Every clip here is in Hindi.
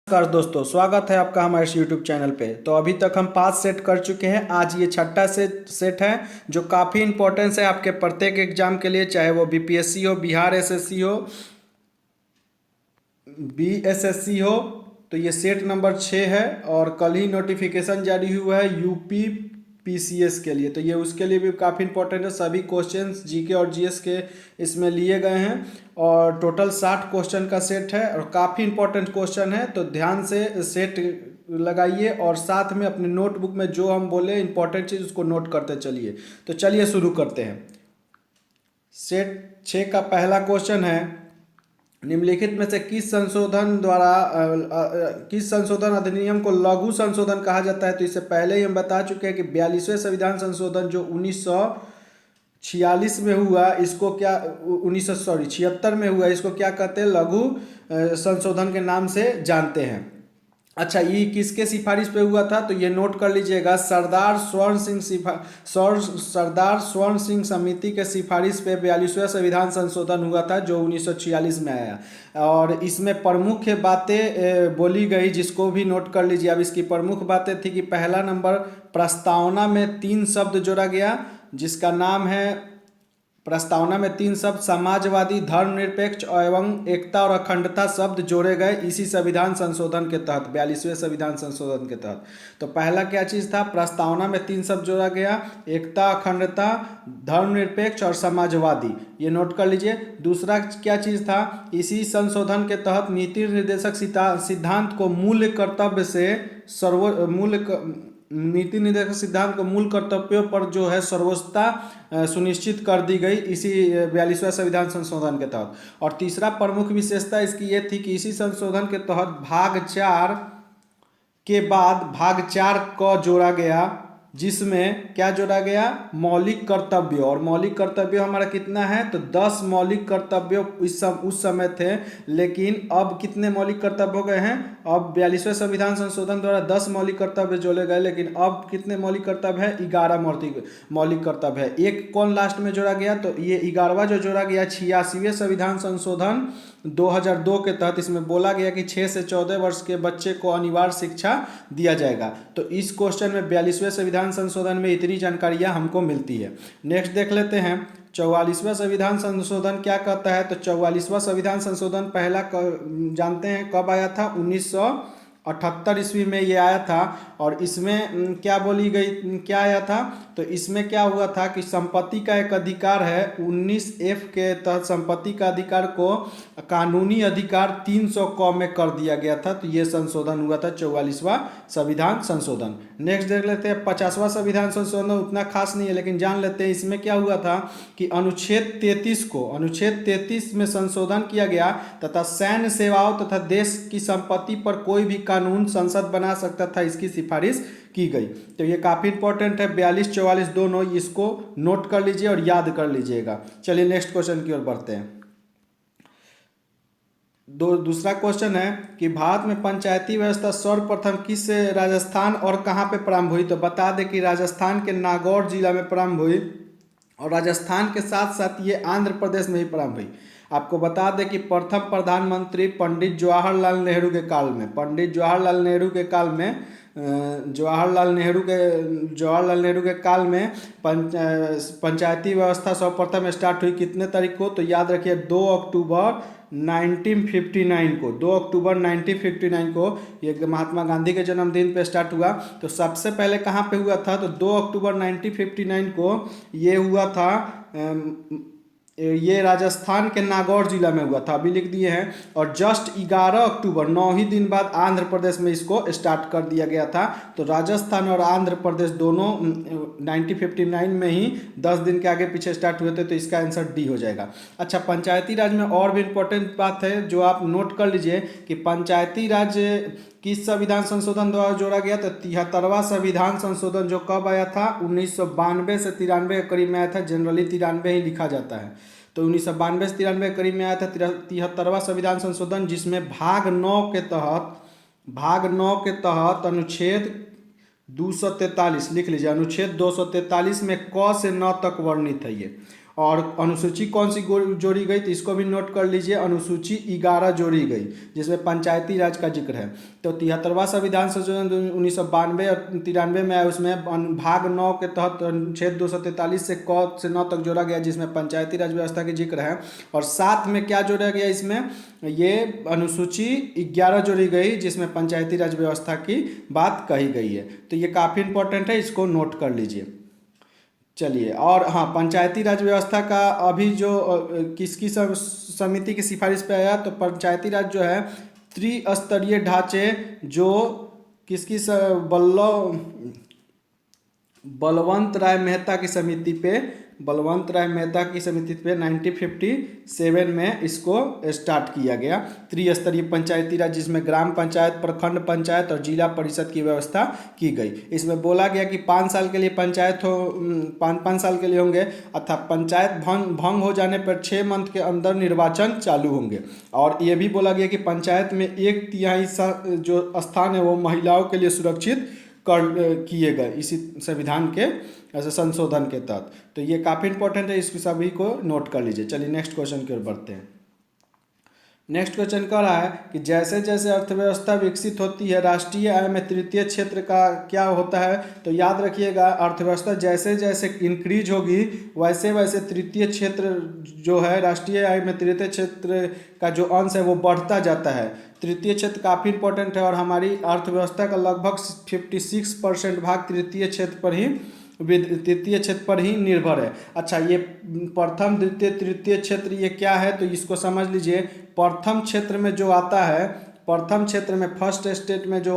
नमस्कार दोस्तों, स्वागत है आपका हमारे इस यूट्यूब चैनल पे। तो अभी तक हम 5 सेट कर चुके हैं। आज ये छठा सेट है जो काफ़ी इंपॉर्टेंस है आपके प्रत्येक एग्जाम के लिए, चाहे वो बीपीएससी हो, बिहार एसएससी हो, बीएसएससी हो। तो ये सेट नंबर 6 है और कल ही नोटिफिकेशन जारी हुआ है यूपी पीसीएस के लिए। तो ये उसके लिए भी काफ़ी इंपॉर्टेंट है। सभी क्वेश्चंस जीके और जीएस के इसमें लिए गए हैं और टोटल 60 क्वेश्चन का सेट है और काफ़ी इंपॉर्टेंट क्वेश्चन है। तो ध्यान से सेट लगाइए और साथ में अपने नोटबुक में जो हम बोले इंपॉर्टेंट चीज़ उसको नोट करते चलिए। तो चलिए शुरू करते हैं। सेट 6 का पहला क्वेश्चन है, निम्नलिखित में से किस संशोधन अधिनियम को लघु संशोधन कहा जाता है। तो इससे पहले ही हम बता चुके हैं कि 42वें संविधान संशोधन जो 1946 में हुआ, इसको क्या 76 में हुआ, इसको क्या कहते हैं, लघु संशोधन के नाम से जानते हैं। अच्छा, ये किसके सिफारिश पे हुआ था तो ये नोट कर लीजिएगा, सरदार स्वर्ण सिंह समिति के सिफारिश पे 42वां संविधान संशोधन हुआ था जो 1946 में आया। और इसमें प्रमुख बातें बोली गई, जिसको भी नोट कर लीजिए। अब इसकी प्रमुख बातें थी कि पहला नंबर, प्रस्तावना में 3 शब्द जोड़ा गया, जिसका नाम है, प्रस्तावना में 3 शब्द समाजवादी, धर्मनिरपेक्ष एवं एकता और अखंडता शब्द जोड़े गए इसी संविधान संशोधन के तहत, 42वें संविधान संशोधन के तहत। तो पहला क्या चीज़ था, प्रस्तावना में 3 शब्द जोड़ा गया, एकता, अखंडता, धर्मनिरपेक्ष और समाजवादी, ये नोट कर लीजिए। दूसरा क्या चीज़ था, इसी संशोधन के तहत नीति निर्देशक सिद्धांत को मूल कर्तव्य से नीति निर्देशक सिद्धांत को मूल कर्तव्यों पर जो है सर्वोच्चता सुनिश्चित कर दी गई इसी 42वां संविधान संशोधन के तहत। और तीसरा प्रमुख विशेषता इसकी ये थी कि इसी संशोधन के तहत भाग 4 के बाद भाग 4 को जोड़ा गया, जिसमें क्या जोड़ा गया, मौलिक कर्तव्य। और मौलिक कर्तव्य हमारा कितना है तो 10 मौलिक कर्तव्य उस समय थे, लेकिन अब कितने मौलिक कर्तव्य हो गए हैं, अब 42वें संविधान संशोधन द्वारा 10 मौलिक कर्तव्य जोड़े गए, लेकिन अब कितने मौलिक कर्तव्य है, 11 मौलिक कर्तव्य है। एक कौन लास्ट में जोड़ा गया तो ये 11वां जो जोड़ा गया 86वें संविधान संशोधन 2002 के तहत। इसमें बोला गया कि 6 से 14 वर्ष के बच्चे को अनिवार्य शिक्षा दिया जाएगा। तो इस क्वेश्चन में 42वें संविधान संशोधन में इतनी जानकारियां हमको मिलती है। नेक्स्ट देख लेते हैं, 44वां संविधान संशोधन क्या कहता है। तो 44वां संविधान संशोधन पहला जानते हैं कब आया था, 1978 ईस्वी में ये आया था। और इसमें क्या बोली गई, क्या आया था तो इसमें क्या हुआ था कि संपत्ति का एक अधिकार है, 19F के तहत संपत्ति का अधिकार को कानूनी अधिकार 300 क में कर दिया गया था। तो ये संशोधन हुआ था 44वां संविधान संशोधन। नेक्स्ट देख लेते हैं 50वां संविधान संशोधन, उतना खास नहीं है लेकिन जान लेते हैं। इसमें क्या हुआ था कि अनुच्छेद 33 में संशोधन किया गया तथा सैन्य सेवाओं तथा देश की संपत्ति पर कोई भी कानून संसद बना सकता था, इसकी सिफारिश की गई। तो ये काफ़ी इंपॉर्टेंट है, 42-44 दोनों, इसको नोट कर लीजिए और याद कर लीजिएगा। चलिए नेक्स्ट क्वेश्चन की ओर बढ़ते हैं। दूसरा क्वेश्चन है कि भारत में पंचायती व्यवस्था सर्वप्रथम किस राजस्थान और कहाँ पे प्रारंभ हुई। तो बता दें कि राजस्थान के नागौर जिला में प्रारंभ हुई और राजस्थान के साथ साथ ये आंध्र प्रदेश में ही प्रारंभ हुई। आपको बता दें कि प्रथम प्रधानमंत्री पंडित जवाहरलाल नेहरू के काल में, जवाहरलाल नेहरू के काल में पंचायती व्यवस्था सर्वप्रथम स्टार्ट हुई। कितने तारीख को तो याद रखिए, 2 अक्टूबर 1959 को ये महात्मा गांधी के जन्मदिन पे स्टार्ट हुआ। तो सबसे पहले कहाँ पे हुआ था तो 2 अक्टूबर 1959 को ये हुआ था, ये राजस्थान के नागौर जिला में हुआ था, अभी लिख दिए हैं। और जस्ट 11 अक्टूबर 9 ही दिन बाद आंध्र प्रदेश में इसको स्टार्ट कर दिया गया था। तो राजस्थान और आंध्र प्रदेश दोनों 1959 में ही 10 दिन के आगे पीछे स्टार्ट हुए थे। तो इसका आंसर डी हो जाएगा। अच्छा, पंचायती राज में और भी इम्पोर्टेंट बात है जो आप नोट कर लीजिए कि पंचायती राज किस संविधान संशोधन द्वारा जोड़ा गया। तो 73वां संविधान संशोधन जो कब आया था, 1992 से 93 के करीब में आया था। जनरली 93 ही लिखा जाता है। तो 1992 से 93 के करीब में आया था 73वां संविधान संशोधन, जिसमें भाग 9 के तहत अनुच्छेद 243 लिख लीजिए, अनुच्छेद 243 में क से न तक वर्णित है ये। और अनुसूची कौन सी जोड़ी गई, तो इसको भी नोट कर लीजिए, अनुसूची 11 जोड़ी गई जिसमें पंचायती राज का जिक्र है। तो 73वां संविधान संशोधन 1992 और 93 में आया, उसमें भाग 9 के तहत अनुच्छेद 243 से क से 9 तक जोड़ा गया जिसमें पंचायती राज व्यवस्था की जिक्र है। और साथ में क्या जोड़ा गया, इसमें ये अनुसूची 11 जोड़ी गई जिसमें पंचायती राज व्यवस्था की बात कही गई है। तो ये काफ़ी इंपॉर्टेंट है, इसको नोट कर लीजिए। चलिए, और हाँ, पंचायती राज व्यवस्था का अभी जो किसकी समिति की सिफारिश पे आया, तो पंचायती राज जो है त्रिस्तरीय ढांचे जो किसकी बलवंत राय मेहता की समिति पे 1957 में इसको स्टार्ट किया गया। त्रिस्तरीय पंचायती राज जिसमें ग्राम पंचायत, प्रखंड पंचायत और जिला परिषद की व्यवस्था की गई। इसमें बोला गया कि 5 साल के लिए पंचायत 5 साल के लिए होंगे, अर्थात पंचायत भंग हो जाने पर 6 मंथ के अंदर निर्वाचन चालू होंगे। और ये भी बोला गया कि पंचायत में 1/3 जो स्थान है वो महिलाओं के लिए सुरक्षित किए गए इसी संविधान के ऐसे संशोधन के तहत। तो ये काफ़ी इंपॉर्टेंट है, इसको सभी को नोट कर लीजिए। चलिए नेक्स्ट क्वेश्चन की ओर बढ़ते हैं। नेक्स्ट क्वेश्चन कह रहा है कि जैसे जैसे अर्थव्यवस्था विकसित होती है, राष्ट्रीय आय में तृतीय क्षेत्र का क्या होता है, तो याद रखिएगा, अर्थव्यवस्था जैसे जैसे इंक्रीज होगी वैसे वैसे तृतीय क्षेत्र जो है, राष्ट्रीय आय में तृतीय क्षेत्र का जो अंश है वो बढ़ता जाता है। तृतीय क्षेत्र काफ़ी इंपॉर्टेंट है और हमारी अर्थव्यवस्था का लगभग 56% भाग तृतीय क्षेत्र पर ही निर्भर है। अच्छा, ये प्रथम द्वितीय तृतीय क्षेत्र ये क्या है, तो इसको समझ लीजिए। प्रथम क्षेत्र में जो आता है, प्रथम क्षेत्र में फर्स्ट स्टेज में जो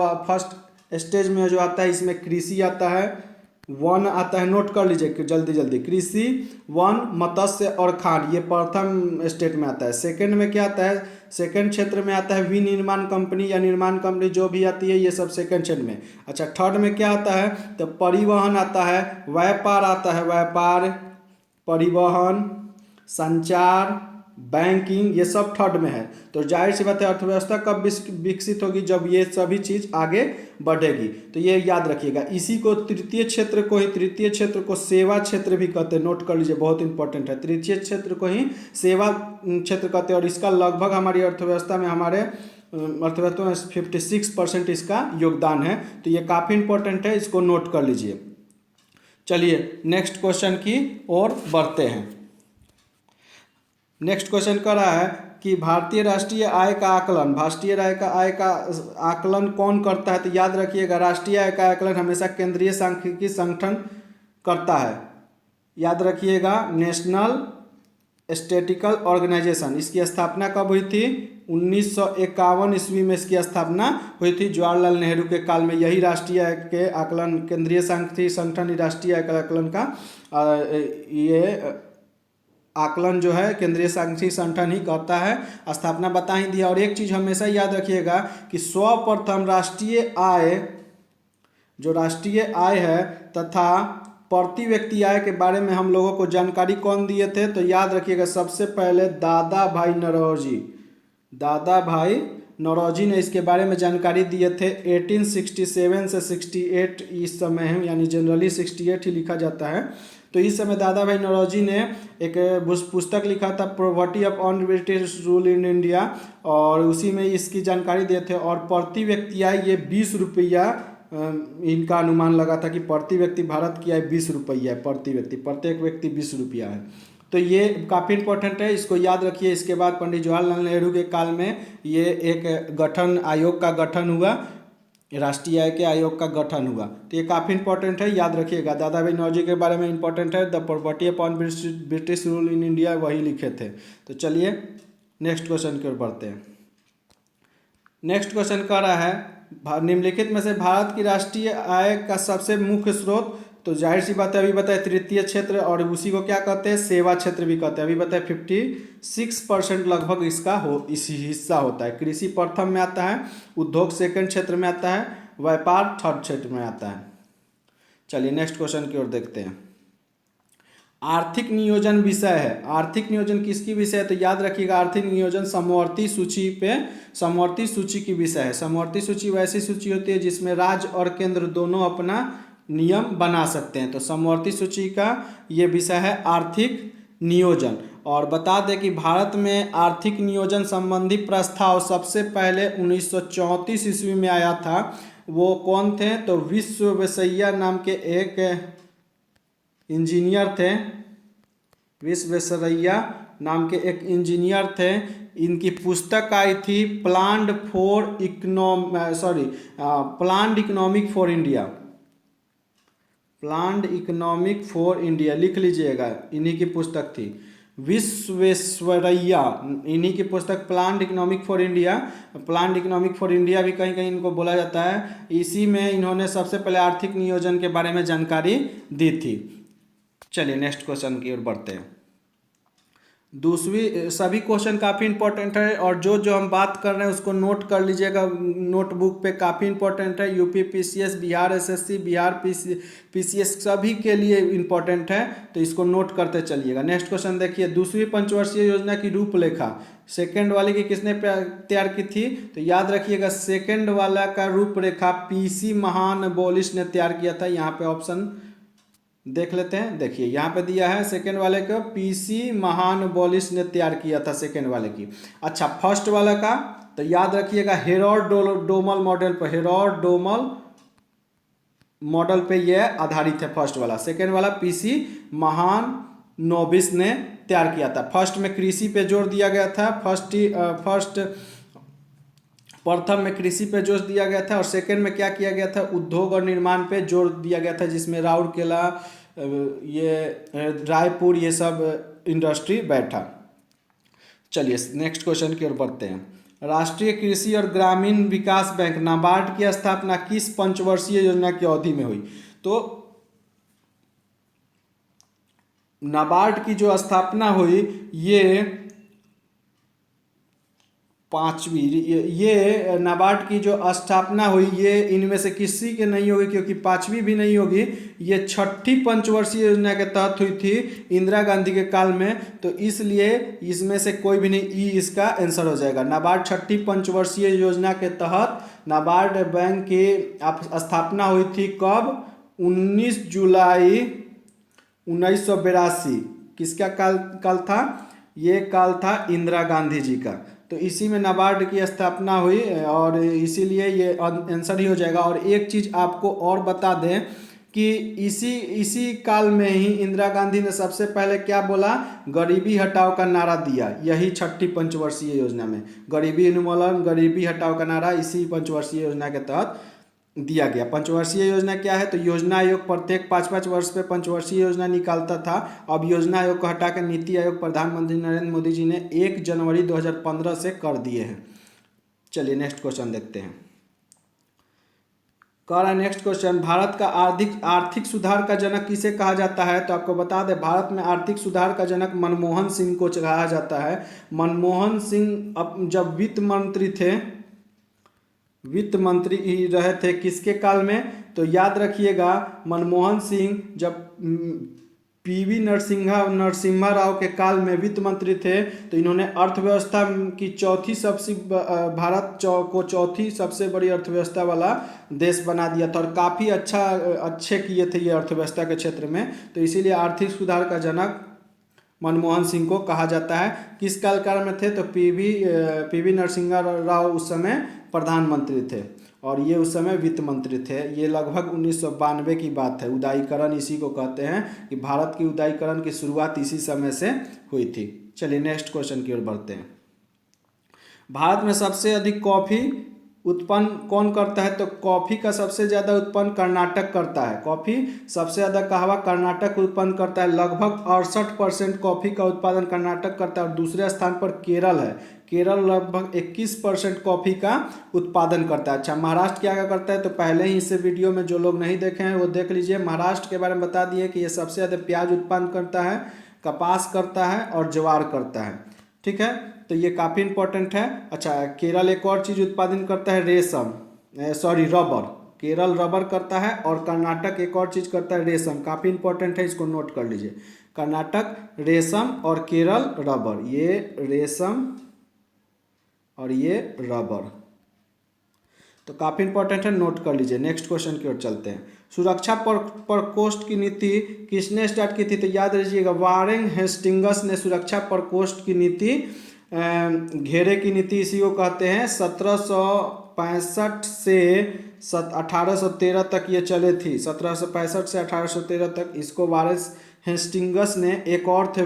आता है, इसमें कृषि आता है, वन आता है, नोट कर लीजिए जल्दी जल्दी, कृषि, वन, मत्स्य और खान, ये प्रथम स्टेट में आता है। सेकंड में क्या आता है, सेकंड क्षेत्र में आता है विनिर्माण कंपनी या निर्माण कंपनी जो भी आती है, ये सब सेकंड क्षेत्र में। अच्छा, थर्ड में क्या आता है, तो परिवहन आता है, व्यापार आता है, व्यापार, परिवहन, संचार, बैंकिंग, ये सब थर्ड में है। तो जाहिर सी बात है अर्थव्यवस्था कब विकसित होगी, जब ये सभी चीज़ आगे बढ़ेगी। तो ये याद रखिएगा। इसी को तृतीय क्षेत्र को सेवा क्षेत्र भी कहते हैं, नोट कर लीजिए, बहुत इंपॉर्टेंट है। तृतीय क्षेत्र को ही सेवा क्षेत्र कहते हैं और इसका लगभग हमारी अर्थव्यवस्था में 56% इसका योगदान है। तो ये काफ़ी इंपॉर्टेंट है, इसको नोट कर लीजिए। चलिए नेक्स्ट क्वेश्चन की ओर बढ़ते हैं। नेक्स्ट क्वेश्चन कर रहा है कि भारतीय राष्ट्रीय आय का आकलन कौन करता है, तो याद रखिएगा, राष्ट्रीय आय का आकलन हमेशा केंद्रीय सांख्यिकी संगठन करता है। याद रखिएगा, नेशनल स्टैटिस्टिकल ऑर्गेनाइजेशन। इसकी स्थापना कब हुई थी, 1951 ईस्वी में इसकी स्थापना हुई थी, जवाहरलाल नेहरू के काल में। यही राष्ट्रीय आय के आकलन, केंद्रीय सांख्यिकी संगठन राष्ट्रीय आय के आकलन का ये आकलन जो है केंद्रीय सांख्यिकी संगठन ही करता है। स्थापना बता ही दिया। और एक चीज़ हमेशा याद रखिएगा कि सर्वप्रथम राष्ट्रीय आय है तथा प्रति व्यक्ति आय के बारे में हम लोगों को जानकारी कौन दिए थे, तो याद रखिएगा, सबसे पहले दादा भाई नौरोजी ने इसके बारे में जानकारी दिए थे। 1867 से 68 इस समय है, यानी जनरली 68 ही लिखा जाता है। तो इस समय दादा भाई नौरोजी ने एक पुस्तक लिखा था, poverty of on British rule in India, और उसी में इसकी जानकारी दिए थे। और प्रति व्यक्ति आय ये 20 रुपया, इनका अनुमान लगा था कि प्रति व्यक्ति भारत की आय 20 रुपया है, प्रत्येक व्यक्ति 20 रुपया है। तो ये काफ़ी इंपॉर्टेंट है, इसको याद रखिए। इसके बाद पंडित जवाहरलाल नेहरू के काल में ये एक आयोग का गठन हुआ, राष्ट्रीय आय के आयोग का गठन हुआ। तो ये काफ़ी इंपॉर्टेंट है, याद रखिएगा। दादा भाई नौरोजी के बारे में इंपॉर्टेंट है, the property upon British rule in India, वही लिखे थे। तो चलिए नेक्स्ट क्वेश्चन की ओर बढ़ते हैं। नेक्स्ट क्वेश्चन कह रहा है, निम्नलिखित में से भारत की राष्ट्रीय आय का सबसे मुख्य स्रोत, तो जाहिर सी बात है, अभी बताए तृतीय क्षेत्र, और उसी को क्या कहते हैं, सेवा क्षेत्र भी कहते हैं। अभी बताए 56% लगभग इसका इसी हिस्सा होता है। कृषि प्रथम में आता है, उद्योग सेकंड क्षेत्र में आता है, व्यापार थर्ड क्षेत्र में आता है। चलिए नेक्स्ट क्वेश्चन की ओर देखते हैं। आर्थिक नियोजन विषय है। आर्थिक नियोजन किसकी विषय है, तो याद रखिएगा, आर्थिक नियोजन समवर्ती सूची की विषय है। समवर्ती सूची वैसी सूची होती है जिसमें राज्य और केंद्र दोनों अपना नियम बना सकते हैं। तो समवर्ती सूची का ये विषय है आर्थिक नियोजन। और बता दें कि भारत में आर्थिक नियोजन संबंधी प्रस्ताव सबसे पहले 1934 ईस्वी में आया था। वो कौन थे? तो विश्वेश्वरैया नाम के एक इंजीनियर थे। विश्वेश्वरैया नाम के एक इंजीनियर थे। इनकी पुस्तक आई थी planned economic for India. Planned economic for India लिख लीजिएगा, इन्हीं की पुस्तक थी। विश्वेश्वरैया, इन्हीं की पुस्तक planned economic for India. Planned economic for India भी कहीं कहीं इनको बोला जाता है। इसी में इन्होंने सबसे पहले आर्थिक नियोजन के बारे में जानकारी दी थी। चलिए नेक्स्ट क्वेश्चन की ओर बढ़ते हैं। सभी क्वेश्चन काफ़ी इंपॉर्टेंट है और जो जो हम बात कर रहे हैं उसको नोट कर लीजिएगा नोटबुक पे, काफ़ी इंपॉर्टेंट है। UP PCS, Bihar SSC, Bihar PCS सभी के लिए इंपॉर्टेंट है, तो इसको नोट करते चलिएगा। नेक्स्ट क्वेश्चन देखिए, दूसरी पंचवर्षीय योजना की रूपरेखा सेकंड वाले की किसने तैयार की थी? तो याद रखिएगा सेकंड वाला का रूपरेखा पीसी महानबोलिस ने तैयार किया था। यहाँ पे ऑप्शन देख लेते हैं। देखिए यहाँ पे दिया है सेकेंड वाले को पीसी महानबोलिस ने तैयार किया था सेकेंड वाले की। अच्छा, फर्स्ट वाला का तो याद रखिएगा हेरोल्ड डोमल मॉडल पर, हेरोल्ड डोमल मॉडल पे ये आधारित है फर्स्ट वाला। सेकेंड वाला पीसी महानबोलिस ने तैयार किया था। फर्स्ट में कृषि पे जोर दिया गया था, प्रथम में कृषि पे जोर दिया गया था और सेकंड में क्या किया गया था? उद्योग और निर्माण पे जोर दिया गया था, जिसमें राउरकेला, ये रायपुर, ये सब इंडस्ट्री बैठा। चलिए नेक्स्ट क्वेश्चन की ओर बढ़ते हैं। राष्ट्रीय कृषि और ग्रामीण विकास बैंक नाबार्ड की स्थापना किस पंचवर्षीय योजना की अवधि में हुई? तो नाबार्ड की जो स्थापना हुई ये पांचवी, ये नाबार्ड की जो स्थापना हुई ये इनमें से किसी के नहीं होगी, क्योंकि पांचवी भी नहीं होगी। ये छठी पंचवर्षीय योजना के तहत हुई थी इंदिरा गांधी के काल में, तो इसलिए इसमें से कोई भी नहीं, ई इसका आंसर हो जाएगा। नाबार्ड छठी पंचवर्षीय योजना के तहत नाबार्ड बैंक की स्थापना हुई थी कब? 19 जुलाई 1982। किसका काल था? ये काल था इंदिरा गांधी जी का। तो इसी में नाबार्ड की स्थापना हुई और इसीलिए ये आंसर ही हो जाएगा। और एक चीज़ आपको और बता दें कि इसी काल में ही इंदिरा गांधी ने सबसे पहले क्या बोला? गरीबी हटाओ का नारा दिया। यही छठी पंचवर्षीय योजना में गरीबी उन्मूलन, गरीबी हटाओ का नारा इसी पंचवर्षीय योजना के तहत दिया गया। पंचवर्षीय योजना क्या है? तो योजना आयोग प्रत्येक 5-5 वर्ष पे पंचवर्षीय योजना निकालता था। अब योजना आयोग को हटाकर नीति आयोग प्रधानमंत्री नरेंद्र मोदी जी ने 1 जनवरी 2015 से कर दिए हैं। चलिए नेक्स्ट क्वेश्चन देखते हैं। कह रहा है नेक्स्ट क्वेश्चन, भारत का आर्थिक सुधार का जनक किसे कहा जाता है? तो आपको बता दें भारत में आर्थिक सुधार का जनक मनमोहन सिंह को कहा जाता है। मनमोहन सिंह जब वित्त मंत्री ही रहे थे किसके काल में? तो याद रखिएगा मनमोहन सिंह जब पीवी नरसिम्हा राव के काल में वित्त मंत्री थे, तो इन्होंने अर्थव्यवस्था की भारत को चौथी सबसे बड़ी अर्थव्यवस्था वाला देश बना दिया था और काफ़ी अच्छे किए थे ये अर्थव्यवस्था के क्षेत्र में। तो इसीलिए आर्थिक सुधार का जनक मनमोहन सिंह को कहा जाता है। किस काल में थे? तो पीवी नरसिम्हा राव उस समय प्रधानमंत्री थे और ये उस समय वित्त मंत्री थे। ये लगभग 1992 की बात है। उदारीकरण इसी को कहते हैं कि भारत की उदारीकरण की शुरुआत इसी समय से हुई थी। चलिए नेक्स्ट क्वेश्चन की ओर बढ़ते हैं। भारत में सबसे अधिक कॉफ़ी उत्पन्न कौन करता है? तो कॉफ़ी का सबसे ज़्यादा उत्पन्न कर्नाटक करता है। कॉफ़ी सबसे ज़्यादा कहवा कर्नाटक उत्पन्न करता है। लगभग 68% कॉफ़ी का उत्पादन कर्नाटक करता है और दूसरे स्थान पर केरल है। केरल लगभग 21% कॉफ़ी का उत्पादन करता है। अच्छा, महाराष्ट्र क्या करता है? तो पहले ही इसे वीडियो में जो लोग नहीं देखे हैं वो देख लीजिए। महाराष्ट्र के बारे में बता दिए कि ये सबसे ज़्यादा प्याज उत्पन्न करता है, कपास करता है और ज्वार करता है। ठीक है, तो ये काफ़ी इंपॉर्टेंट है। अच्छा, केरल एक और चीज़ उत्पादन करता है रबर। केरल रबर करता है और कर्नाटक एक और चीज़ करता है रेशम। काफ़ी इंपॉर्टेंट है, इसको नोट कर लीजिए। कर्नाटक रेशम और केरल रबर। ये रेशम और ये रबर। तो काफ़ी इंपॉर्टेंट है, नोट कर लीजिए। नेक्स्ट क्वेश्चन की ओर चलते हैं। सुरक्षा प्रकोष्ठ की नीति किसने स्टार्ट की थी? तो याद रखिएगा, वारेन हेस्टिंग्स ने सुरक्षा प्रकोष्ठ की नीति, घेरे की नीति इसी को कहते हैं। 1765 से 1813 तक ये चले थी। 1765 से 1813 तक इसको वारेन हेस्टिंग्स ने, एक और थे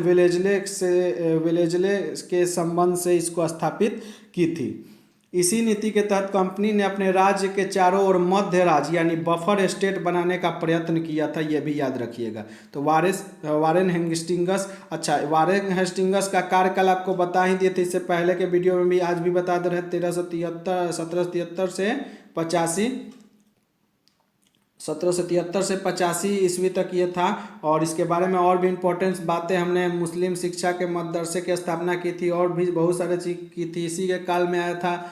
वेलेजले के संबंध से इसको स्थापित की थी। इसी नीति के तहत कंपनी ने अपने राज्य के चारों ओर मध्य राज्य यानी बफर स्टेट बनाने का प्रयत्न किया था, यह भी याद रखिएगा। तो वारेन हेस्टिंग्स, अच्छा वारेन हेस्टिंग्स का कार्यकाल आपको बता ही दिए थे इससे पहले के वीडियो में भी, आज भी बता दे रहे हैं। 1773 से 85 ईस्वी तक ये था। और इसके बारे में और भी इम्पोर्टेंट बातें हमने, मुस्लिम शिक्षा के मदरसे की स्थापना की थी और भी बहुत सारे चीज़ की थी। इसी के काल में आया था,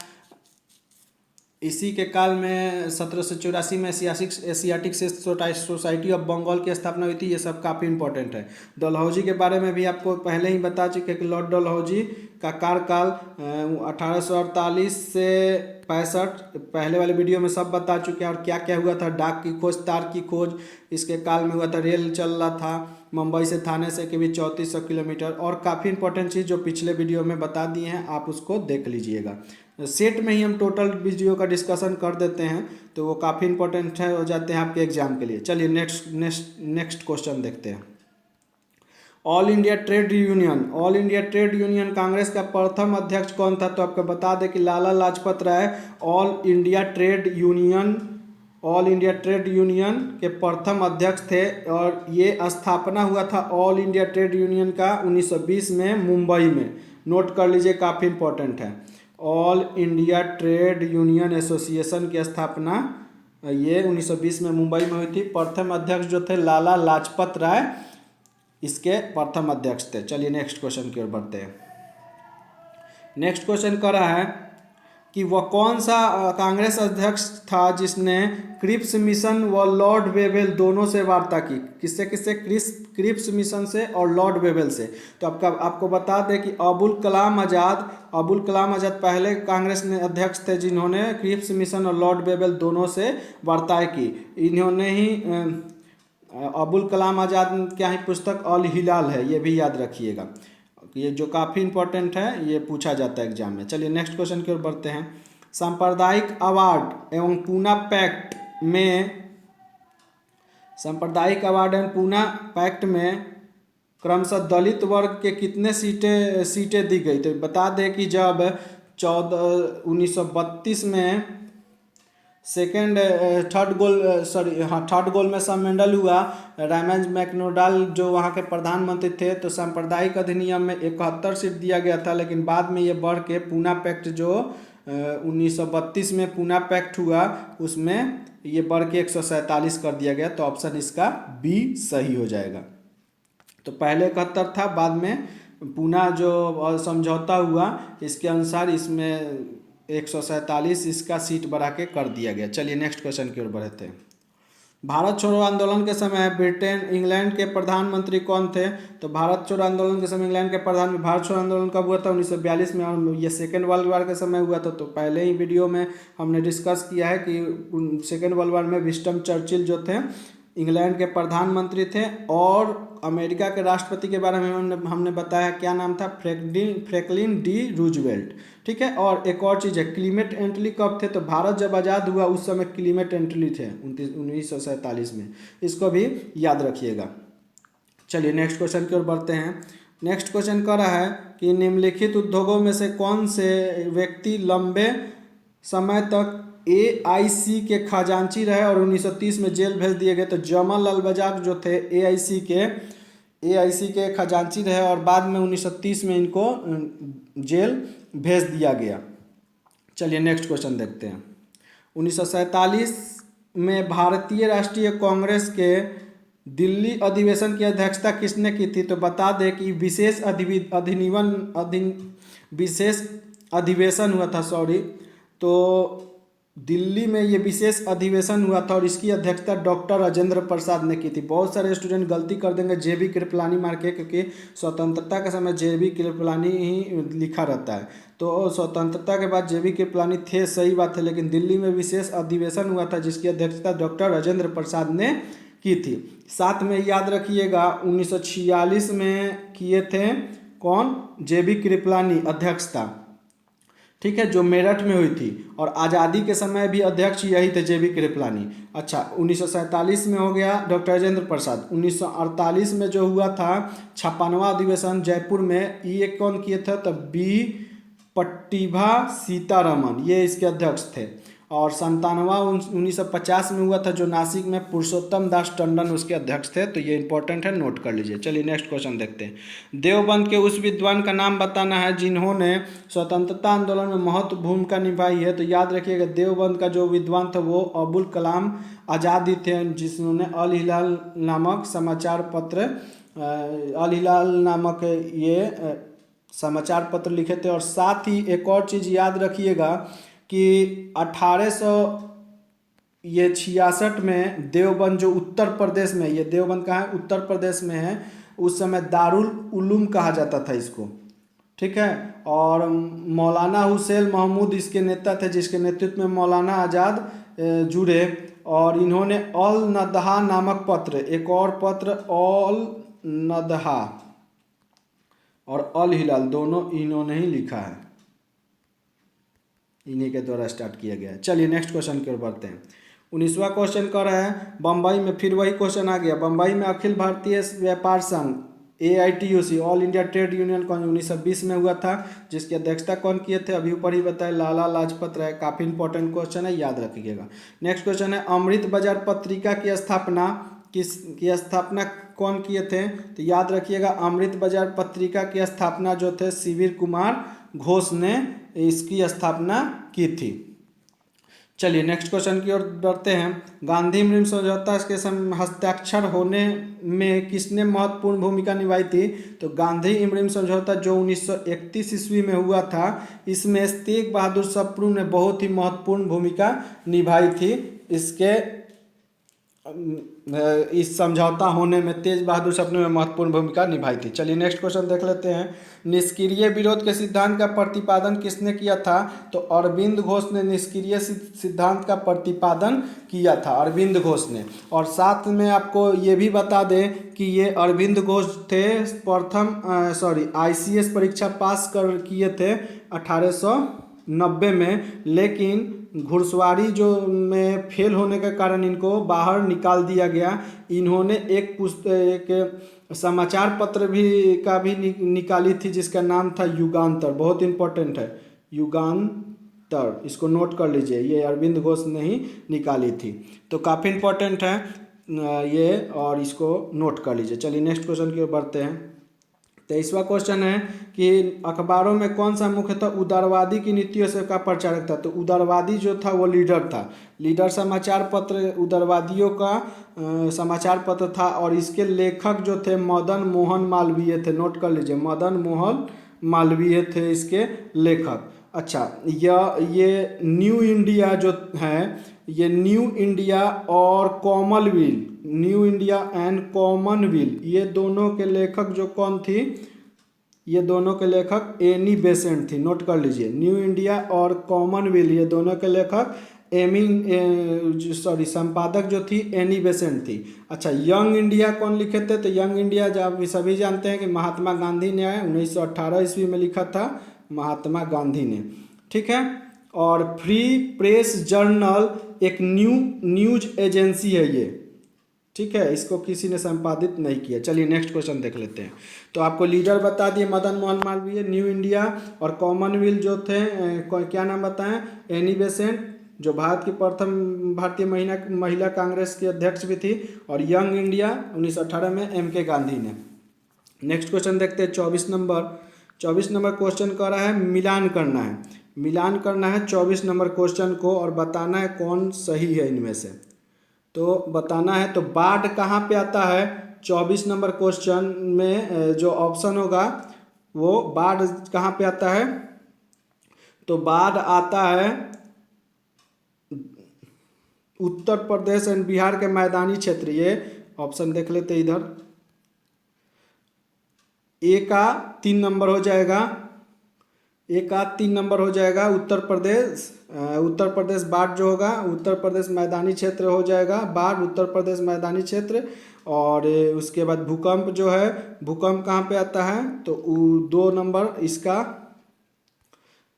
इसी के काल में 1784 में एशियाटिक सोसाइटी ऑफ बंगाल की स्थापना हुई थी। ये सब काफ़ी इंपॉर्टेंट है। डलहौजी के बारे में भी आपको पहले ही बता चुके कि लॉर्ड डलहौजी का कार्यकाल 1848 से 65, पहले वाले वीडियो में सब बता चुके हैं। और क्या क्या हुआ था, डाक की खोज, तार की खोज इसके काल में हुआ था। रेल चल रहा था मुंबई से थाने से के बीच 3400 किलोमीटर। और काफ़ी इंपॉर्टेंट चीज़ जो पिछले वीडियो में बता दिए हैं, आप उसको देख लीजिएगा। सेट में ही हम टोटल वीडियो का डिस्कशन कर देते हैं, तो वो काफ़ी इंपॉर्टेंट है, हो जाते हैं आपके एग्जाम के लिए। चलिए नेक्स्ट क्वेश्चन देखते हैं। All India trade union Congress का प्रथम अध्यक्ष कौन था? तो आपको बता दें कि Lala Lajpat Rai all India trade union के प्रथम अध्यक्ष थे। और ये स्थापना हुआ था ऑल इंडिया ट्रेड यूनियन का 1920 में मुंबई में। नोट कर लीजिए, काफ़ी इंपॉर्टेंट है। All India trade union association की स्थापना ये 1920 में मुंबई में हुई थी। प्रथम अध्यक्ष जो थे लाला लाजपत राय, इसके प्रथम अध्यक्ष थे। चलिए नेक्स्ट क्वेश्चन की ओर बढ़ते हैं। नेक्स्ट क्वेश्चन कर रहा है कि वह कौन सा कांग्रेस अध्यक्ष था जिसने क्रिप्स मिशन व लॉर्ड वेवेल दोनों से वार्ता की? किससे क्रिप्स मिशन से और लॉर्ड वेवेल से। तो आपको बता दें कि अबुल कलाम आज़ाद पहले कांग्रेस में अध्यक्ष थे जिन्होंने क्रिप्स मिशन और लॉर्ड वेवेल दोनों से वार्ताएं की। इन्होंने ही अबुल कलाम आज़ाद क्या ही पुस्तक अल हिलाल है, ये भी याद रखिएगा। ये जो काफ़ी इंपॉर्टेंट है, ये पूछा जाता है एग्जाम में। चलिए नेक्स्ट क्वेश्चन की ओर बढ़ते हैं। सांप्रदायिक अवार्ड एवं पूना पैक्ट में क्रमशः दलित वर्ग के कितने सीटें दी गई? तो बता दें कि जब 1932 में थर्ड गोल में सम्मेलन हुआ, रामज मैकडोनाल्ड जो वहाँ के प्रधानमंत्री थे, तो सांप्रदायिक अधिनियम में 71 सीट दिया गया था। लेकिन बाद में ये बढ़ के पूना पैक्ट जो 1932 में पूना पैक्ट हुआ, उसमें ये बढ़ के 147 कर दिया गया। तो ऑप्शन इसका बी सही हो जाएगा। तो पहले 71 था, बाद में पूना जो समझौता हुआ इसके अनुसार इसमें 147 इसका सीट बढ़ा के कर दिया गया। चलिए नेक्स्ट क्वेश्चन की ओर बढ़ते हैं। भारत छोड़ो आंदोलन के समय इंग्लैंड के प्रधानमंत्री कौन थे? तो भारत छोड़ो आंदोलन के समय इंग्लैंड के भारत छोड़ो आंदोलन कब हुआ था? 1942 में। और ये सेकेंड वर्ल्ड वार के समय हुआ था। तो पहले ही वीडियो में हमने डिस्कस किया है कि सेकेंड वर्ल्ड वार में विंस्टन चर्चिल जो थे इंग्लैंड के प्रधानमंत्री थे। और अमेरिका के राष्ट्रपति के बारे में हमने बताया, क्या नाम था? Franklin D Roosevelt. ठीक है। और एक और चीज़ है, क्लीमेट एटली कब थे? तो भारत जब आज़ाद हुआ उस समय क्लीमेट एटली थे 1947 में। इसको भी याद रखिएगा। चलिए नेक्स्ट क्वेश्चन की ओर बढ़ते हैं। नेक्स्ट क्वेश्चन कह रहा है कि निम्नलिखित उद्योगों में से कौन से व्यक्ति लंबे समय तक AIC के खजांची रहे और 1930 में जेल भेज दिए गए? तो जमाल लाल बजाज जो थे AIC के खजांची रहे और बाद में 1930 में इनको जेल भेज दिया गया। चलिए नेक्स्ट क्वेश्चन देखते हैं। 1947 में भारतीय राष्ट्रीय कांग्रेस के दिल्ली अधिवेशन की अध्यक्षता किसने की थी? तो बता दें कि विशेष अधिवेशन हुआ था, तो दिल्ली में ये विशेष अधिवेशन हुआ था और इसकी अध्यक्षता डॉक्टर राजेंद्र प्रसाद ने की थी। बहुत सारे स्टूडेंट गलती कर देंगे जेबी कृपलानी मार के, क्योंकि स्वतंत्रता के समय जेबी कृपलानी ही लिखा रहता है, तो स्वतंत्रता के बाद जेबी कृपलानी थे, सही बात है, लेकिन दिल्ली में विशेष अधिवेशन हुआ था जिसकी अध्यक्षता डॉक्टर राजेंद्र प्रसाद ने की थी। साथ में याद रखिएगा 1946 में किए थे कौन, जेबी कृपलानी अध्यक्षता, ठीक है, जो मेरठ में हुई थी, और आज़ादी के समय भी अध्यक्ष यही थे जेबी कृपलानी। अच्छा, 1947 में हो गया डॉक्टर राजेंद्र प्रसाद। 1948 में जो हुआ था 56वां अधिवेशन जयपुर में, ये कौन किए थे, तब बी पट्टिभा सीतारमन, ये इसके अध्यक्ष थे। और 1950 में हुआ था जो नासिक में, पुरुषोत्तम दास टंडन उसके अध्यक्ष थे। तो ये इंपॉर्टेंट है, नोट कर लीजिए। चलिए नेक्स्ट क्वेश्चन देखते हैं। देवबंद के उस विद्वान का नाम बताना है जिन्होंने स्वतंत्रता आंदोलन में महत्व भूमिका निभाई है। तो याद रखिएगा देवबंद का जो विद्वान था वो अबुल कलाम आज़ाद ही थे, जिन्होंने अल हिलाल नामक समाचार पत्र, अल हिलाल नामक ये समाचार पत्र लिखे थे। और साथ ही एक और चीज़ याद रखिएगा कि 1866 में देवबंद जो उत्तर प्रदेश में, ये देवबंद कहाँ है, उत्तर प्रदेश में है, उस समय दारुल उलूम कहा जाता था इसको, ठीक है। और मौलाना हुसैन महमूद इसके नेता थे, जिसके नेतृत्व में मौलाना आज़ाद जुड़े, और इन्होंने अल नदहा नामक पत्र, एक और पत्र अल नदहा और अल हिलाल दोनों इन्होंने ही लिखा है, इन्हीं के द्वारा स्टार्ट किया गया है। चलिए नेक्स्ट क्वेश्चन की ओर बढ़ते हैं। 19वां क्वेश्चन कर रहा है बम्बई में, फिर वही क्वेश्चन आ गया। बम्बई में अखिल भारतीय व्यापार संघ AITUC, all India trade union कौन 1920 में हुआ था, जिसकी अध्यक्षता कौन किए थे, अभी ऊपर ही बताया, लाला लाजपत राय। काफ़ी इंपॉर्टेंट क्वेश्चन है, याद रखिएगा। नेक्स्ट क्वेश्चन है अमृत बाजार पत्रिका की स्थापना कौन किए थे। तो याद रखिएगा अमृत बाजार पत्रिका की स्थापना जो थे शिविर कुमार घोष ने इसकी स्थापना की थी। चलिए नेक्स्ट क्वेश्चन की ओर बढ़ते हैं। गांधी म्रिम समझौता के हस्ताक्षर होने में किसने महत्वपूर्ण भूमिका निभाई थी। तो गांधी इमरिम समझौता जो 1931 ईस्वी में हुआ था, इसमें तेग बहादुर सप्रू ने बहुत ही महत्वपूर्ण भूमिका निभाई थी। इस समझौता होने में तेज बहादुर सप्रू ने महत्वपूर्ण भूमिका निभाई थी। चलिए नेक्स्ट क्वेश्चन देख लेते हैं। निष्क्रिय विरोध के सिद्धांत का प्रतिपादन किसने किया था। तो अरविंद घोष ने निष्क्रिय सिद्धांत का प्रतिपादन किया था, अरविंद घोष ने। और साथ में आपको ये भी बता दें कि ये अरविंद घोष थे प्रथम ICS परीक्षा पास कर किए थे 1890 में, लेकिन घुड़सवारी जो में फेल होने के कारण इनको बाहर निकाल दिया गया। इन्होंने एक समाचार पत्र भी निकाली थी जिसका नाम था युगांतर, बहुत इंपॉर्टेंट है युगांतर, इसको नोट कर लीजिए, ये अरविंद घोष ने ही निकाली थी। तो काफ़ी इंपॉर्टेंट है ये, और इसको नोट कर लीजिए। चलिए नेक्स्ट क्वेश्चन की ओर बढ़ते हैं। 23वां क्वेश्चन है कि अखबारों में कौन सा मुख्यतः उदारवादी की नीतियों से का प्रचारक था। तो उदारवादी जो था वो लीडर था, लीडर समाचार पत्र उदारवादियों का समाचार पत्र था। और इसके लेखक जो थे मदन मोहन मालवीय थे, नोट कर लीजिए, मदन मोहन मालवीय थे इसके लेखक। अच्छा, ये न्यू इंडिया जो है, ये न्यू इंडिया और Commonwealth, new India and Commonwealth, ये दोनों के लेखक जो कौन थी, ये दोनों के लेखक एनी बेसेंट थी, नोट कर लीजिए। न्यू इंडिया और कॉमनवेल्थ ये दोनों के लेखक संपादक जो थी एनी बेसेंट थी। अच्छा, यंग इंडिया कौन लिखे थे। तो यंग इंडिया जब सभी जानते हैं कि महात्मा गांधी ने 1918 ईस्वी में लिखा था, महात्मा गांधी ने, ठीक है। और फ्री प्रेस जर्नल एक न्यूज एजेंसी है ये, ठीक है, इसको किसी ने संपादित नहीं किया। चलिए नेक्स्ट क्वेश्चन देख लेते हैं। तो आपको लीडर बता दिए मदन मोहन मालवीय, न्यू इंडिया और कॉमनवेल्थ जो थे क्या नाम बताएं, एनी बेसेंट जो भारत की प्रथम भारतीय महिला कांग्रेस की अध्यक्ष भी थी, और यंग इंडिया 1918 में MK गांधी ने। नेक्स्ट क्वेश्चन देखते हैं 24 नंबर क्वेश्चन कर रहा है मिलान करना है 24 नंबर क्वेश्चन को, और बताना है कौन सही है इनमें से। तो बताना है, तो बाढ़ कहाँ पे आता है 24 नंबर क्वेश्चन में, जो ऑप्शन होगा वो बाढ़ कहाँ पे आता है। तो बाढ़ आता है उत्तर प्रदेश एंड बिहार के मैदानी क्षेत्र, ये ऑप्शन देख लेते इधर। ए का 3 नंबर हो जाएगा, ए का 3 नंबर हो जाएगा उत्तर प्रदेश। उत्तर प्रदेश बाढ़ जो होगा, उत्तर प्रदेश मैदानी क्षेत्र हो जाएगा, बाढ़ उत्तर प्रदेश मैदानी क्षेत्र। और उसके बाद भूकंप जो है, भूकंप कहाँ पे आता है, तो 2 नंबर इसका,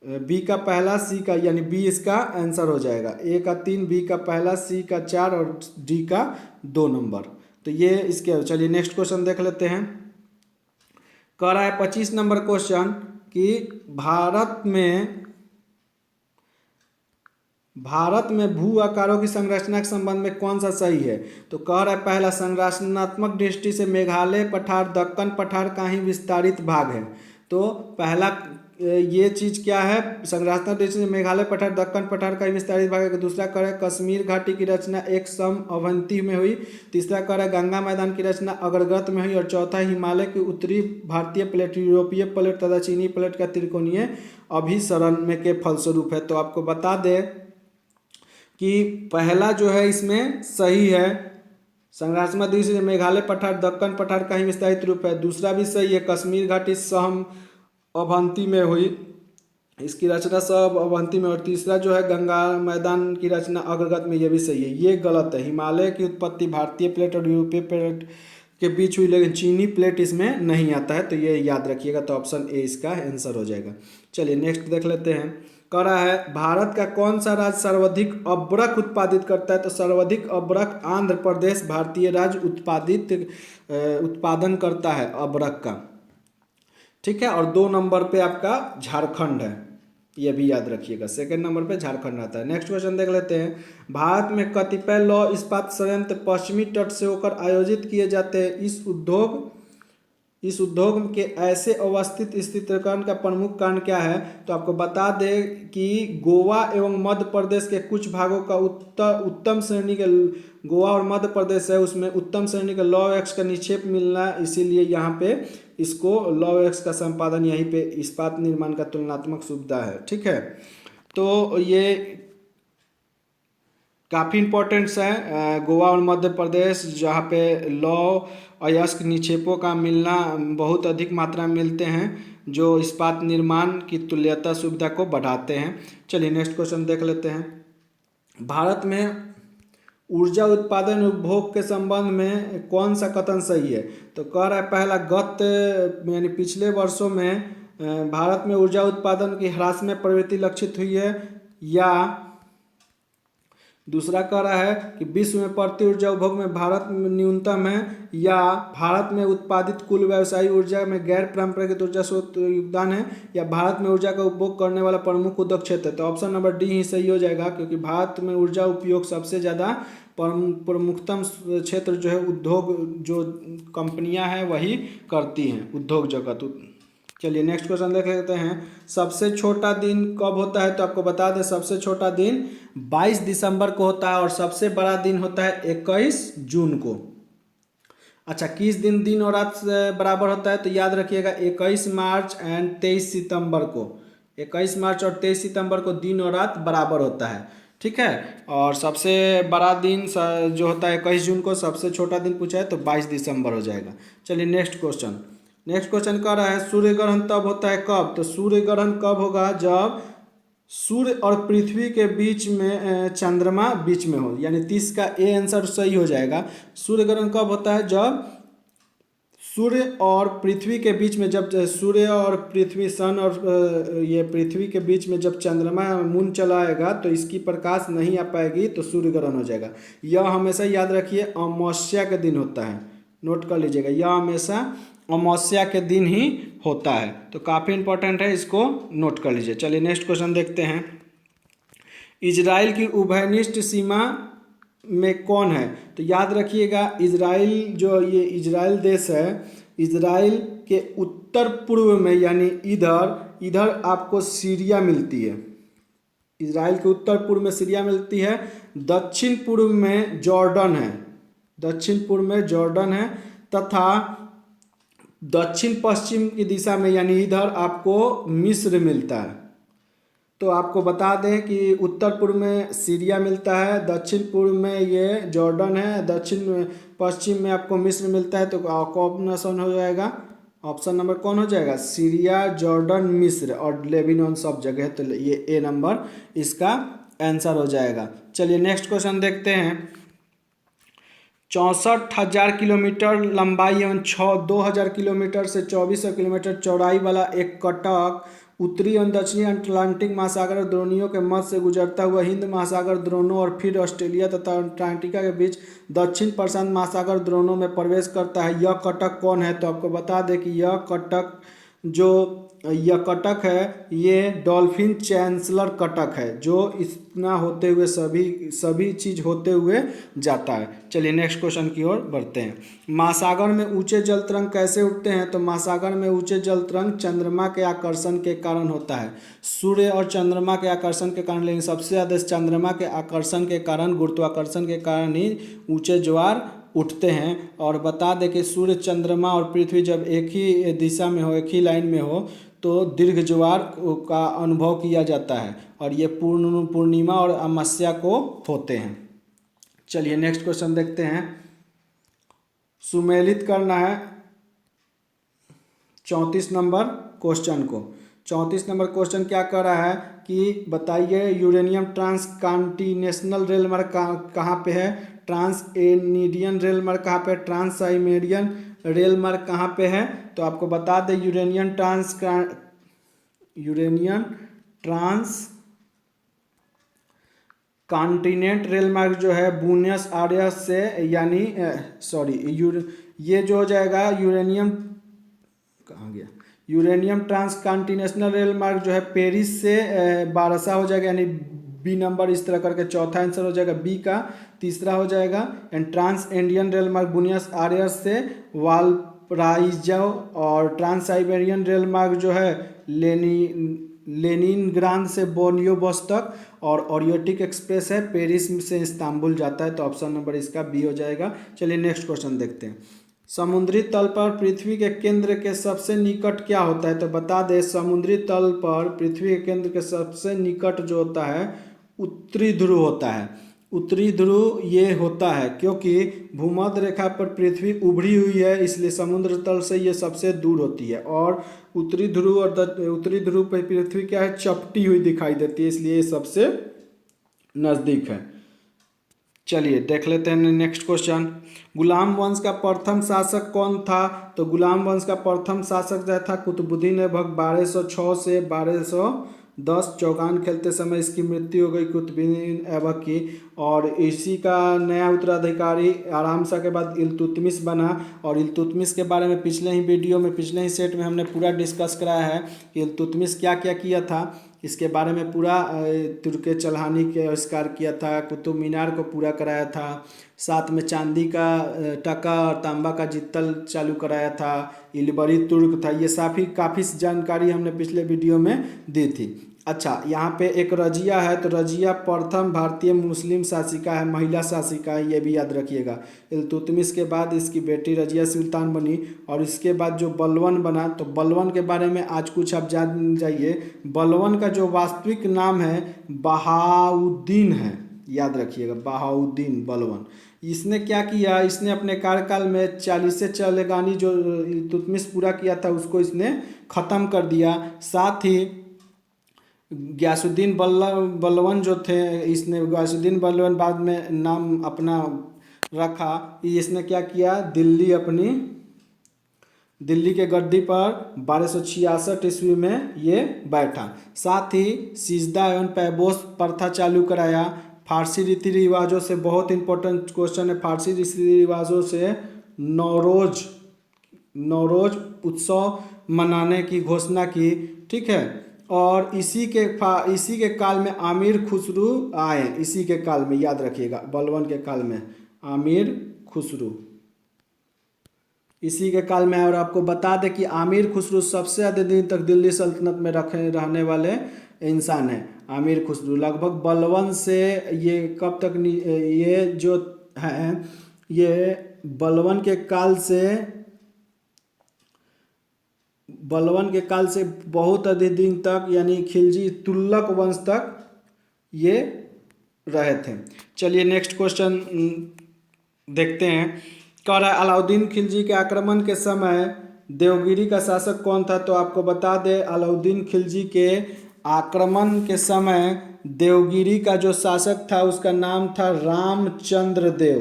बी का पहला, सी का, यानी बी इसका आंसर हो जाएगा। ए का 3, बी का पहला, सी का 4 और डी का 2 नंबर। तो ये इसके, चलिए नेक्स्ट क्वेश्चन देख लेते हैं। कह रहा है 25 नंबर क्वेश्चन कि भारत में भू आकारों की संरचना के संबंध में कौन सा सही है। तो कह रहा है पहला, संरचनात्मक दृष्टि से मेघालय पठार दक्कन पठार का ही विस्तारित भाग है। तो पहला ये चीज़ क्या है, संरचनात्मक दृष्टि से मेघालय पठार दक्कन पठार का ही विस्तारित भाग है। दूसरा कह रहा है कश्मीर घाटी की रचना एक सम अवंती में हुई। तीसरा कह रहा है गंगा मैदान की रचना अग्रगत में हुई। और चौथा, हिमालय की उत्तरी भारतीय प्लेट, यूरोपीय प्लेट तथा चीनी प्लेट का त्रिकोणीय अभिसरण में के फलस्वरूप है। तो आपको बता दें कि पहला जो है इसमें सही है, संरचनात्मक दृष्टि से मेघालय पठार दक्कन पठार का ही विस्तारित रूप है। दूसरा भी सही है, कश्मीर घाटी सम अवंती में हुई, इसकी रचना सब अवंती में। और तीसरा जो है गंगा मैदान की रचना अग्रगत में, ये भी सही है। ये गलत है, हिमालय की उत्पत्ति भारतीय प्लेट और यूरोपीय प्लेट के बीच हुई, लेकिन चीनी प्लेट इसमें नहीं आता है। तो ये याद रखिएगा। तो ऑप्शन ए इसका आंसर हो जाएगा। चलिए नेक्स्ट देख लेते हैं। कह रहा है भारत का कौन सा राज्य सर्वाधिक अब्रक उत्पादित करता है। तो सर्वाधिक अब्रक आंध्र प्रदेश भारतीय राज्य उत्पादन करता है अब्रक का, ठीक है। और 2 नंबर पे आपका झारखंड है, ये भी याद रखिएगा। सेकंड नंबर पे झारखंड आता है। नेक्स्ट क्वेश्चन देख लेते हैं। भारत में कतिपय लौह इस्पात संयंत्र पश्चिमी तट से होकर आयोजित किए जाते हैं। इस उद्योग के ऐसे अवस्थित स्थिरीकरण का प्रमुख कारण क्या है। तो आपको बता दें कि गोवा एवं मध्य प्रदेश के कुछ भागों का उत्तम श्रेणी के, गोवा और मध्य प्रदेश है उसमें उत्तम श्रेणी के लौह अयस्क का निक्षेप मिलना, इसीलिए यहाँ पे इसको लौह अयस्क का संपादन यहीं पे इस्पात निर्माण का तुलनात्मक सुविधा है, ठीक है। तो ये काफ़ी इम्पोर्टेंट्स है, गोवा और मध्य प्रदेश जहाँ पे लौह अयस्क निक्षेपों का मिलना बहुत अधिक मात्रा में मिलते हैं, जो इस्पात निर्माण की तुल्यता सुविधा को बढ़ाते हैं। चलिए नेक्स्ट क्वेश्चन देख लेते हैं। भारत में ऊर्जा उत्पादन उपभोग के संबंध में कौन सा कथन सही है। तो कह रहा है पहला, यानी पिछले वर्षों में भारत में ऊर्जा उत्पादन की ह्रास में प्रवृत्ति लक्षित हुई है। या दूसरा कह रहा है कि विश्व में प्रति ऊर्जा उपभोग में भारत में न्यूनतम है। या भारत में उत्पादित कुल व्यवसायिक ऊर्जा में गैर पारंपरिक ऊर्जा स्रोत योगदान है। या भारत में ऊर्जा का उपभोग करने वाला प्रमुख उद्योग क्षेत्र है। तो ऑप्शन नंबर डी ही सही हो जाएगा, क्योंकि भारत में ऊर्जा उपयोग सबसे ज़्यादा प्रमुखतम क्षेत्र जो है उद्योग, जो कंपनियां हैं वही करती हैं, उद्योग जगत। चलिए नेक्स्ट क्वेश्चन देख लेते हैं। सबसे छोटा दिन कब होता है। तो आपको बता दें सबसे छोटा दिन 22 दिसंबर को होता है और सबसे बड़ा दिन होता है 21 जून को। अच्छा, किस दिन और रात बराबर होता है। तो याद रखिएगा 21 मार्च एंड 23 सितंबर को, 21 मार्च और 23 सितंबर को दिन और रात बराबर होता है, ठीक है। और सबसे बड़ा दिन जो होता है 21 जून को, सबसे छोटा दिन पूछा है तो 22 दिसंबर हो जाएगा। चलिए नेक्स्ट क्वेश्चन कह रहा है सूर्य ग्रहण तब होता है कब। तो सूर्य ग्रहण कब होगा, जब सूर्य और पृथ्वी के बीच में चंद्रमा बीच में हो, यानी 30 का ए आंसर सही हो जाएगा। सूर्य ग्रहण कब होता है, जब सूर्य और पृथ्वी के बीच में, जब सूर्य और पृथ्वी, सन और ये पृथ्वी के बीच में जब चंद्रमा मून चलाएगा तो इसकी प्रकाश नहीं आ पाएगी, तो सूर्य ग्रहण हो जाएगा। यह हमेशा याद रखिए अमावस्या के दिन होता है, नोट कर लीजिएगा, यह हमेशा अमावस्या के दिन ही होता है। तो काफ़ी इंपॉर्टेंट है, इसको नोट कर लीजिए। चलिए नेक्स्ट क्वेश्चन देखते हैं। इजराइल की उभयनिष्ठ सीमा में कौन है। तो याद रखिएगा इजराइल, जो ये इजराइल देश है, इजराइल के उत्तर पूर्व में, यानी इधर आपको सीरिया मिलती है। इजराइल के उत्तर पूर्व में सीरिया मिलती है। दक्षिण पूर्व में जॉर्डन है, तथा दक्षिण पश्चिम की दिशा में, यानी इधर आपको मिस्र मिलता है। तो आपको बता दें कि उत्तर पूर्व में सीरिया मिलता है, दक्षिण पूर्व में ये जॉर्डन है, दक्षिण पश्चिम में आपको मिस्र मिलता है। तो कौन ऑप्शन हो जाएगा, ऑप्शन नंबर कौन हो जाएगा, सीरिया, जॉर्डन, मिस्र और लेबनान सब जगह। तो ये ए नंबर इसका आंसर हो जाएगा। चलिए नेक्स्ट क्वेश्चन देखते हैं। 64,000 किलोमीटर लंबाई एवं 2,000 किलोमीटर से 2,400 किलोमीटर चौड़ाई वाला एक कटक उत्तरी एवं दक्षिणी अटलांटिक महासागर और द्रोणियों के मध्य से गुजरता हुआ हिंद महासागर द्रोणों और फिर ऑस्ट्रेलिया तथा अंटार्कटिका के बीच दक्षिण प्रशांत महासागर द्रोणों में प्रवेश करता है। यह कटक कौन है? तो आपको बता दें कि यह कटक है ये डॉल्फिन चैंसलर कटक है, जो इतना होते हुए सभी चीज होते हुए जाता है। चलिए नेक्स्ट क्वेश्चन की ओर बढ़ते हैं। महासागर में ऊंचे जल तरंग कैसे उठते हैं? तो महासागर में ऊंचे जल तरंग चंद्रमा के आकर्षण के कारण होता है। सूर्य और चंद्रमा के आकर्षण के कारण, लेकिन सबसे ज्यादा चंद्रमा के आकर्षण के कारण, गुरुत्वाकर्षण के कारण ही ऊंचे ज्वार उठते हैं। और बता दें कि सूर्य, चंद्रमा और पृथ्वी जब एक ही दिशा में हो, एक ही लाइन में हो, तो दीर्घ ज्वार का अनुभव किया जाता है और ये पूर्णिमा और अमावस्या को होते हैं। चलिए नेक्स्ट क्वेश्चन देखते हैं। सुमेलित करना है 34 नंबर क्वेश्चन को। 34 नंबर क्वेश्चन क्या कर रहा है कि बताइए यूरेनियम ट्रांस कॉन्टिनेंटल रेल मार्ग कहाँ पे है, ट्रांस एनिडियन रेल मार्ग कहाँ पे, ट्रांस साइबेरियन रेल मार्ग कहाँ पे है? तो आपको बता दें यूरेनियम ट्रांस कॉन्टिनेंट रेल मार्ग जो है बुनियस आयर्स से, यानी ये जो हो जाएगा यूरेनियम, कहाँ गया, यूरेनियम ट्रांस कॉन्टिनेंटल रेल मार्ग जो है पेरिस से बारसा हो जाएगा, यानी बी नंबर इस तरह करके चौथा आंसर हो जाएगा बी का। तीसरा हो जाएगा एंड ट्रांस इंडियन रेल मार्ग बुनियस आयर्स से वालपराइजो, और ट्रांस साइबेरियन रेल मार्ग जो है लेनिनग्राद से व्लादिवोस्तोक, और ओरिएंटिक एक्सप्रेस है पेरिस से इस्तांबुल जाता है। तो ऑप्शन नंबर इसका बी हो जाएगा। चलिए नेक्स्ट क्वेश्चन देखते हैं। समुद्री तल पर पृथ्वी के केंद्र के सबसे निकट क्या होता है? तो बता दें समुद्री तल पर पृथ्वी के केंद्र के सबसे निकट जो होता है उत्तरी ध्रुव होता है। उत्तरी ध्रुव ये होता है क्योंकि भूमध्य रेखा पर पृथ्वी उभरी हुई है, इसलिए समुद्र तल से ये सबसे दूर होती है। और उत्तरी ध्रुव पर पृथ्वी क्या है, चपटी हुई दिखाई देती है, इसलिए ये सबसे नज़दीक है। चलिए देख लेते हैं नेक्स्ट क्वेश्चन। गुलाम वंश का प्रथम शासक कौन था? तो गुलाम वंश का प्रथम शासक जो था कुतुबुद्दीन ऐबक 1206 से 1210 चौगान खेलते समय इसकी मृत्यु हो गई कुतुबुद्दीन ऐबक की। और इसी का नया उत्तराधिकारी आराम शाह के बाद इल्तुतमिश बना। और इल्तुतमिश के बारे में पिछले ही वीडियो में, पिछले ही सेट में हमने पूरा डिस्कस कराया है कि इल्तुतमिश क्या क्या किया था। इसके बारे में पूरा तुर्के चल्हानी के आविष्कार किया था, कुतुब मीनार को पूरा कराया था, साथ में चांदी का टका और तांबा का जित्तल चालू कराया था, इलबरी तुर्क था। ये काफ़ी जानकारी हमने पिछले वीडियो में दी थी। अच्छा, यहाँ पे एक रजिया है, तो रजिया प्रथम भारतीय मुस्लिम शासिका है, महिला शासिका है, ये भी याद रखिएगा। इल्तुतमिश के बाद इसकी बेटी रजिया सुल्तान बनी। और इसके बाद जो बलवन बना, तो बलवन के बारे में आज कुछ आप जान जाइए। बलवन का जो वास्तविक नाम है बहाउद्दीन है, याद रखिएगा, बहाउद्दीन बलवन। इसने क्या किया, इसने अपने कार्यकाल में 40 चलेगानी जो इल्तुतमिश पूरा किया था उसको इसने ख़त्म कर दिया। साथ ही गयासुद्दीन बलवन जो थे, इसने गयासुद्दीन बलवन बाद में नाम अपना रखा। इसने क्या किया, दिल्ली के गद्दी पर 1266 ईस्वी में ये बैठा। साथ ही सिजदा एवं पैबोस प्रथा चालू कराया। फारसी रीति रिवाजों से, बहुत इंपॉर्टेंट क्वेश्चन है, फारसी रीति रिवाजों से नौरोज उत्सव मनाने की घोषणा की। ठीक है। और इसी के काल में आमिर खुसरू आए, इसी के काल में, याद रखिएगा, बलवन के काल में आमिर खुसरू इसी के काल में। और आपको बता दें कि आमिर खुसरू सबसे ज़्यादा दिन तक दिल्ली सल्तनत में रहने वाले इंसान हैं। आमिर खुसरू लगभग बलवन से ये कब तक, ये जो है ये बलवन के काल से बलवन के काल से बहुत अधिक दिन तक यानी खिलजी तुगलक वंश तक ये रहे थे। चलिए नेक्स्ट क्वेश्चन देखते हैं। कह रहा है अलाउद्दीन खिलजी के आक्रमण के समय देवगिरी का शासक कौन था? तो आपको बता दें अलाउद्दीन खिलजी के आक्रमण के समय देवगिरी का जो शासक था उसका नाम था रामचंद्र देव।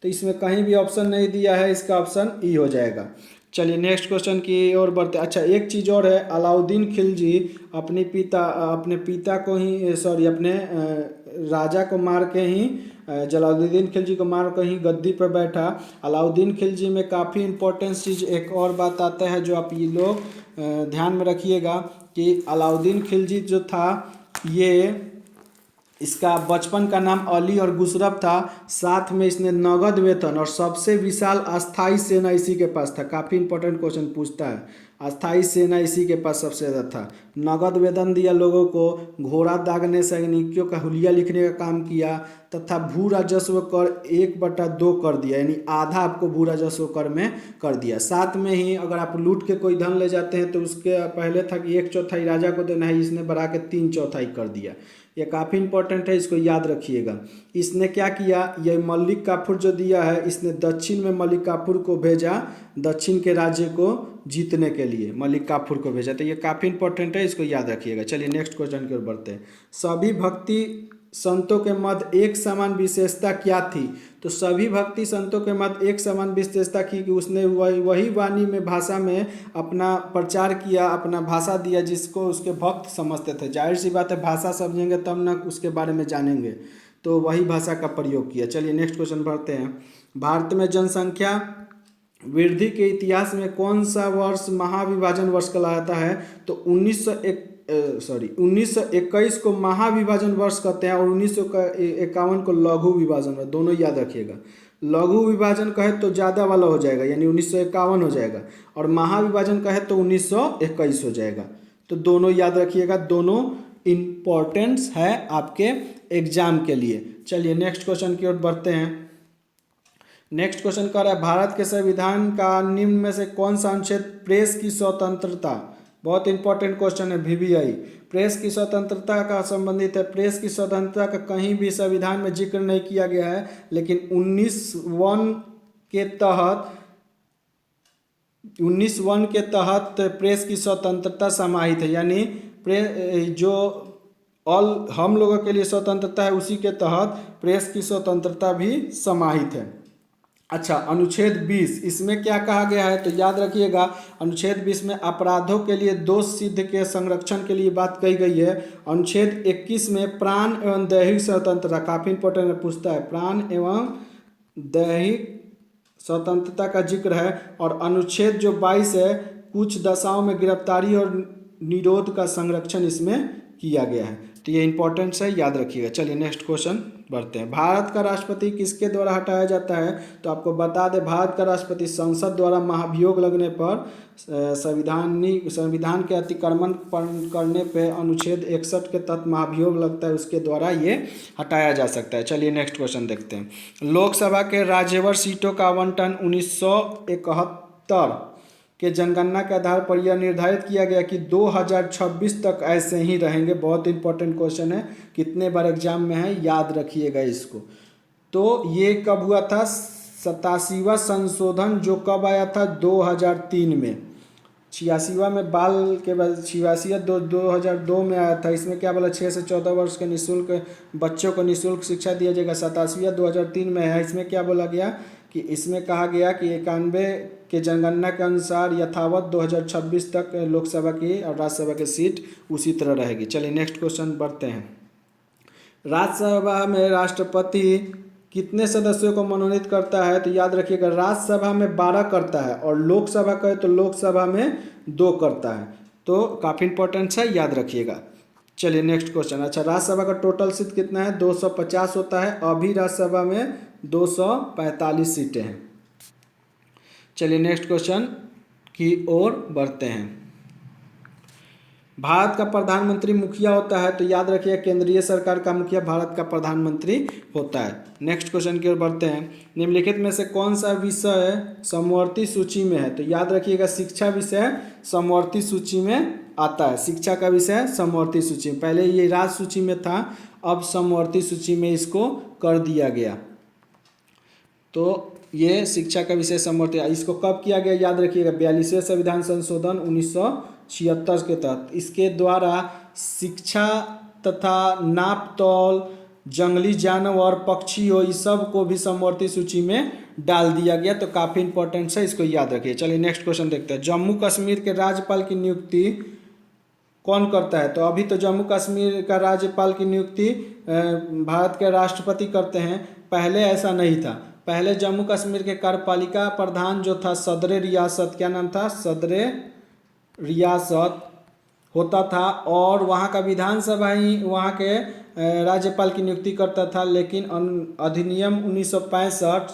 तो इसमें कहीं भी ऑप्शन नहीं दिया है, इसका ऑप्शन ई हो जाएगा। चलिए नेक्स्ट क्वेश्चन की ओर बढ़ते। अच्छा एक चीज़ और है, अलाउद्दीन खिलजी अपने पिता को ही अपने राजा को मार के ही जलालुद्दीन खिलजी को मार कर ही गद्दी पर बैठा। अलाउद्दीन खिलजी में काफ़ी इंपॉर्टेंट चीज़ एक और बात आता है जो आप ये लोग ध्यान में रखिएगा कि अलाउद्दीन खिलजी जो था ये इसका बचपन का नाम अली और गुसरफ था, साथ में इसने नगद वेतन और सबसे विशाल अस्थाई सेना इसी के पास था। काफ़ी इंपॉर्टेंट क्वेश्चन पूछता है, अस्थाई सेना इसी के पास सबसे ज़्यादा था। नगद वेतन दिया लोगों को, घोड़ा दागने सैनिकों का हुलिया लिखने का काम किया तथा भू राजस्व कर 1/2 कर दिया, यानी आधा आपको भू राजस्व कर में कर दिया। साथ में ही अगर आप लूट के कोई धन ले जाते हैं तो उसके पहले था कि 1/4 राजा को देना है, इसने बढ़ा के 3/4 कर दिया। ये काफ़ी इंपॉर्टेंट है, इसको याद रखिएगा। इसने क्या किया, ये मलिक काफूर जो दिया है इसने दक्षिण में मलिक काफूर को भेजा, दक्षिण के राज्य को जीतने के लिए मलिक काफूर को भेजा। तो ये काफ़ी इंपॉर्टेंट है, इसको याद रखिएगा। चलिए नेक्स्ट क्वेश्चन की ओर बढ़ते हैं। सभी भक्ति संतों के मध्य एक समान विशेषता क्या थी? तो सभी भक्ति संतों के मध्य एक समान विशेषता की कि उसने वही वाणी में भाषा में अपना प्रचार किया, अपना भाषा दिया जिसको उसके भक्त समझते थे। जाहिर सी बात है, भाषा समझेंगे तब ना उसके बारे में जानेंगे, तो वही भाषा का प्रयोग किया। चलिए नेक्स्ट क्वेश्चन बढ़ते हैं। भारत में जनसंख्या वृद्धि के इतिहास में कौन सा वर्ष महाविभाजन वर्ष कहलाता है? तो 1921 को महाविभाजन वर्ष कहते हैं और 1951 को लघु विभाजन, दोनों याद रखिएगा। लघु विभाजन कहे तो ज़्यादा वाला हो जाएगा यानी 1951 हो जाएगा, और महाविभाजन कहे तो 1921 हो जाएगा। तो दोनों याद रखिएगा, दोनों इम्पोर्टेंस है आपके एग्जाम के लिए। चलिए नेक्स्ट क्वेश्चन की ओर बढ़ते हैं। नेक्स्ट क्वेश्चन कर रहा है भारत के संविधान का निम्न में से कौन सा अनुच्छेद प्रेस की स्वतंत्रता, बहुत इंपॉर्टेंट क्वेश्चन है VVI, प्रेस की स्वतंत्रता का संबंधित है। प्रेस की स्वतंत्रता का कहीं भी संविधान में जिक्र नहीं किया गया है, लेकिन 19(1) के तहत प्रेस की स्वतंत्रता समाहित है, यानी जो हम लोगों के लिए स्वतंत्रता है उसी के तहत प्रेस की स्वतंत्रता भी समाहित है। अच्छा अनुच्छेद 20 इसमें क्या कहा गया है? तो याद रखिएगा अनुच्छेद 20 में अपराधों के लिए दोष सिद्ध के संरक्षण के लिए बात कही गई है। अनुच्छेद 21 में प्राण एवं दैहिक स्वतंत्रता, काफ़ी इंपॉर्टेंट पूछता है, प्राण एवं दैहिक स्वतंत्रता का जिक्र है। और अनुच्छेद जो 22 है कुछ दशाओं में गिरफ्तारी और निरोध का संरक्षण इसमें किया गया है। तो ये इंपॉर्टेंट है, याद रखिएगा। चलिए नेक्स्ट क्वेश्चन बढ़ते हैं। भारत का राष्ट्रपति किसके द्वारा हटाया जाता है? तो आपको बता दें भारत का राष्ट्रपति संसद द्वारा महाभियोग लगने पर संविधान के अतिक्रमण करने पर अनुच्छेद 61 के तहत महाभियोग लगता है, उसके द्वारा ये हटाया जा सकता है। चलिए नेक्स्ट क्वेश्चन देखते हैं। लोकसभा के राज्यवर सीटों का आवंटन 1971 के जनगणना के आधार पर यह निर्धारित किया गया कि 2026 तक ऐसे ही रहेंगे। बहुत इंपॉर्टेंट क्वेश्चन है, कितने बार एग्जाम में है, याद रखिएगा इसको। तो ये कब हुआ था? 87वां संशोधन जो कब आया था? 2003 में। 86वां में बाल के बाद 2002 में आया था। इसमें क्या बोला? 6 से 14 वर्ष के निःशुल्क बच्चों को निःशुल्क शिक्षा दिया जाएगा। 87वां 2003 में है। इसमें क्या बोला गया कि इसमें कहा गया कि 91 के जनगणना के अनुसार यथावत 2026 तक लोकसभा की और राज्यसभा की सीट उसी तरह रहेगी। चलिए नेक्स्ट क्वेश्चन बढ़ते हैं। राज्यसभा में राष्ट्रपति कितने सदस्यों को मनोनीत करता है? तो याद रखिएगा राज्यसभा में 12 करता है और लोकसभा कहे तो लोकसभा में 2 करता है। तो काफ़ी इंपॉर्टेंट है, याद रखिएगा। चलिए नेक्स्ट क्वेश्चन। अच्छा राज्यसभा का टोटल सीट कितना है? 250 होता है। अभी राज्यसभा में 245 सीटें हैं। चलिए नेक्स्ट क्वेश्चन की ओर बढ़ते हैं। भारत का प्रधानमंत्री मुखिया होता है, तो याद रखिए केंद्रीय सरकार का मुखिया भारत का प्रधानमंत्री होता है। नेक्स्ट क्वेश्चन की ओर बढ़ते हैं। निम्नलिखित में से कौन सा विषय समवर्ती सूची में है? तो याद रखिएगा शिक्षा विषय समवर्ती सूची में आता है। शिक्षा का विषय समवर्ती सूची में, पहले ये राज्य सूची में था, अब समवर्ती सूची में इसको कर दिया गया। तो ये शिक्षा का विषय समवर्ती, इसको कब किया गया याद रखिएगा 42वें संविधान संशोधन 1976 के तहत। इसके द्वारा शिक्षा तथा नाप तौल, जंगली जानवर, पक्षियों, इस सब को भी समवर्ती सूची में डाल दिया गया। तो काफ़ी इंपॉर्टेंट है, इसको याद रखिए। चलिए नेक्स्ट क्वेश्चन देखते हैं। जम्मू कश्मीर के राज्यपाल की नियुक्ति कौन करता है? तो अभी तो जम्मू कश्मीर का राज्यपाल की नियुक्ति भारत के राष्ट्रपति करते हैं, पहले ऐसा नहीं था। पहले जम्मू कश्मीर के कार्यपालिका प्रधान जो था सदर रियासत, क्या नाम था? सदर रियासत होता था, और वहाँ का विधानसभा ही वहाँ के राज्यपाल की नियुक्ति करता था। लेकिन अधिनियम 1965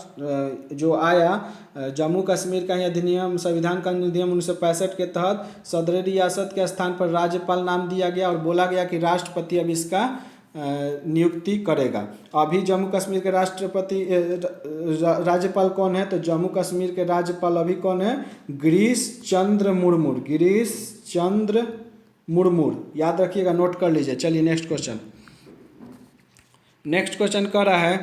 जो आया, जम्मू कश्मीर का ही अधिनियम, संविधान का अधिनियम 1965 के तहत सदर रियासत के स्थान पर राज्यपाल नाम दिया गया और बोला गया कि राष्ट्रपति अब इसका नियुक्ति करेगा। अभी जम्मू कश्मीर के राज्यपाल कौन है? तो जम्मू कश्मीर के राज्यपाल अभी कौन है? गिरीश चंद्र मुर्मू। गिरीश चंद्र मुर्मू, याद रखिएगा, नोट कर लीजिए। चलिए नेक्स्ट क्वेश्चन। नेक्स्ट क्वेश्चन कह रहा है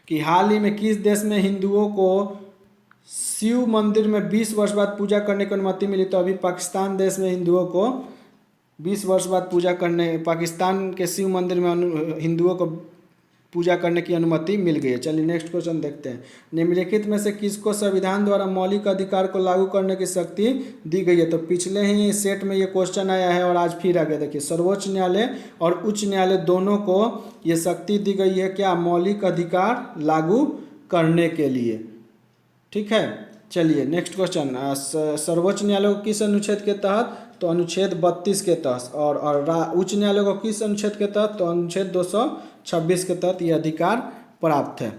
कि हाल ही में किस देश में हिंदुओं को शिव मंदिर में 20 वर्ष बाद पूजा करने की अनुमति मिली? तो अभी पाकिस्तान देश में हिंदुओं को 20 वर्ष बाद पूजा करने, पाकिस्तान के शिव मंदिर में हिंदुओं को पूजा करने की अनुमति मिल गई है। चलिए नेक्स्ट क्वेश्चन देखते हैं। निम्नलिखित में से किसको संविधान द्वारा मौलिक अधिकार को लागू करने की शक्ति दी गई है? तो पिछले ही सेट में ये क्वेश्चन आया है और आज फिर आ गया। देखिए, सर्वोच्च न्यायालय और उच्च न्यायालय दोनों को ये शक्ति दी गई है, क्या? मौलिक अधिकार लागू करने के लिए। ठीक है, चलिए नेक्स्ट क्वेश्चन। सर्वोच्च न्यायालय को किस अनुच्छेद के तहत? तो अनुच्छेद 32 के तहत। और उच्च न्यायालय को किस अनुच्छेद के तहत? तो अनुच्छेद 226 के तहत ये अधिकार प्राप्त है।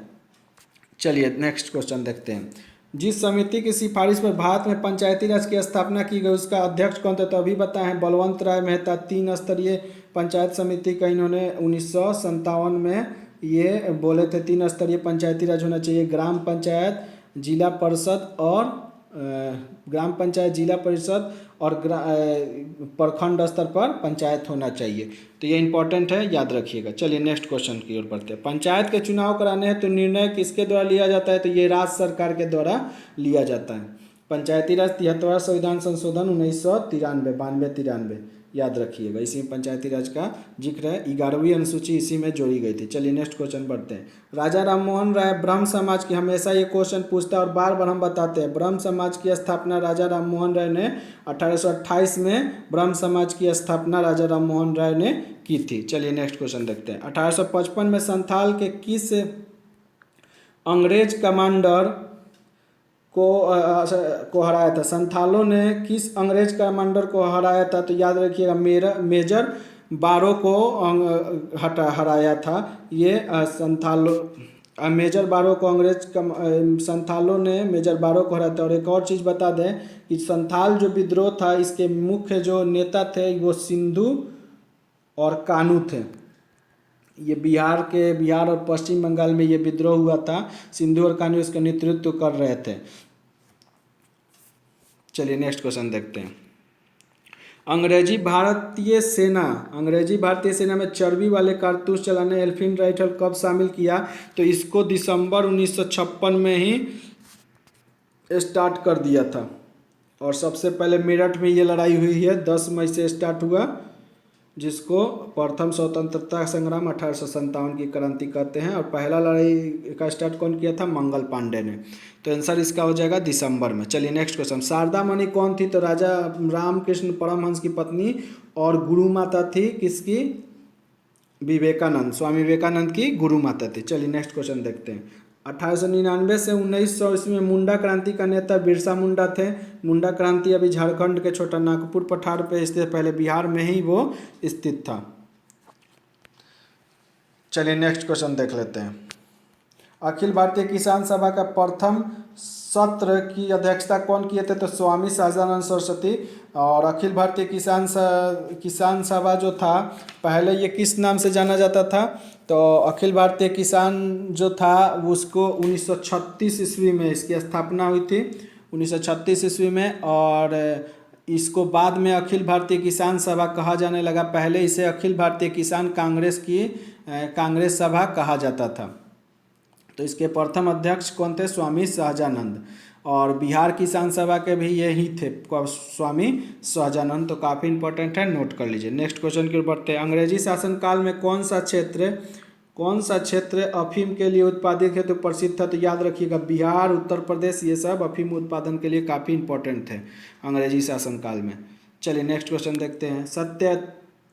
चलिए नेक्स्ट क्वेश्चन देखते हैं। जिस समिति की सिफारिश पर भारत में पंचायती राज की स्थापना की गई उसका अध्यक्ष कौन था? तो अभी बताएं, बलवंत राय मेहता। 3 स्तरीय पंचायत समिति का इन्होंने 1957 में ये बोले थे 3 स्तरीय पंचायती राज होना चाहिए। ग्राम पंचायत, जिला परिषद और ग्राम पंचायत, जिला परिषद और प्रखंड स्तर पर पंचायत होना चाहिए। तो ये इंपॉर्टेंट है, याद रखिएगा। चलिए नेक्स्ट क्वेश्चन की ओर बढ़ते हैं। पंचायत के चुनाव कराने हैं तो निर्णय किसके द्वारा लिया जाता है? तो ये राज्य सरकार के द्वारा लिया जाता है। पंचायती राज 73वां संविधान संशोधन 1993, याद रखिएगा। इसी में पंचायती राज का जिक्र है। 11वीं अनुसूची इसी में जोड़ी गई थी। चलिए नेक्स्ट क्वेश्चन बढ़ते हैं। राजा राममोहन राय ब्रह्म समाज की, हमेशा ये क्वेश्चन पूछता है और बार बार हम बताते हैं, ब्रह्म समाज की स्थापना राजा राममोहन राय ने 1828 में ब्रह्म समाज की स्थापना राजा राममोहन राय ने की थी। चलिए नेक्स्ट क्वेश्चन देखते हैं। 1855 में संथाल के किस अंग्रेज कमांडर को हराया था? संथालों ने किस अंग्रेज कमांडर को हराया था? तो याद रखिएगा मेजर बारो को हराया था। ये मेजर बारो को संथालों ने मेजर बारो को हराया था। और एक और चीज़ बता दें कि संथाल जो विद्रोह था, इसके मुख्य जो नेता थे वो सिंधु और कानू थे। ये बिहार और पश्चिम बंगाल में ये विद्रोह हुआ था। सिंधु और कान्हू इसका नेतृत्व कर रहे थे। चलिए नेक्स्ट क्वेश्चन देखते हैं। अंग्रेजी भारतीय सेना में चर्बी वाले कारतूस चलाने एल्फिन राइफल कब शामिल किया? तो इसको दिसंबर 1956 में ही स्टार्ट कर दिया था। और सबसे पहले मेरठ में ये लड़ाई हुई है, 10 मई से स्टार्ट हुआ, जिसको प्रथम स्वतंत्रता संग्राम 1857 की क्रांति कहते हैं। और पहला लड़ाई का स्टार्ट कौन किया था? मंगल पांडे ने। तो आंसर इसका हो जाएगा दिसंबर में। चलिए नेक्स्ट क्वेश्चन। शारदा मणि कौन थी? तो राजा रामकृष्ण परमहंस की पत्नी और गुरु माता थी किसकी? विवेकानंद, स्वामी विवेकानंद की गुरु माता थी। चलिए नेक्स्ट क्वेश्चन देखते हैं। 1899 से 1900 ईस्वी में मुंडा क्रांति का नेता बिरसा मुंडा थे। मुंडा क्रांति अभी झारखंड के छोटा नागपुर पठार पे स्थित, पहले बिहार में ही वो स्थित था। चलिए नेक्स्ट क्वेश्चन देख लेते हैं। अखिल भारतीय किसान सभा का प्रथम सत्र की अध्यक्षता कौन किए थे? तो स्वामी सहजानंद सरस्वती। और अखिल भारतीय किसान सभा जो था, पहले ये किस नाम से जाना जाता था? तो अखिल भारतीय किसान जो था उसको 1936 ईस्वी में इसकी स्थापना हुई थी, 1936 ईस्वी में। और इसको बाद में अखिल भारतीय किसान सभा कहा जाने लगा। पहले इसे अखिल भारतीय किसान कांग्रेस सभा कहा जाता था। तो इसके प्रथम अध्यक्ष कौन थे? स्वामी सहजानंद। और बिहार किसान सभा के भी यही थे, स्वामी सहजानंद। तो काफ़ी इंपॉर्टेंट है, नोट कर लीजिए। नेक्स्ट क्वेश्चन की ओर बढ़ते हैं। अंग्रेजी शासनकाल में कौन सा क्षेत्र अफीम के लिए उत्पादित हेतु प्रसिद्ध था? तो याद रखिएगा, बिहार, उत्तर प्रदेश, ये सब अफीम उत्पादन के लिए काफ़ी इंपॉर्टेंट थे अंग्रेजी शासनकाल में। चलिए नेक्स्ट क्वेश्चन देखते हैं।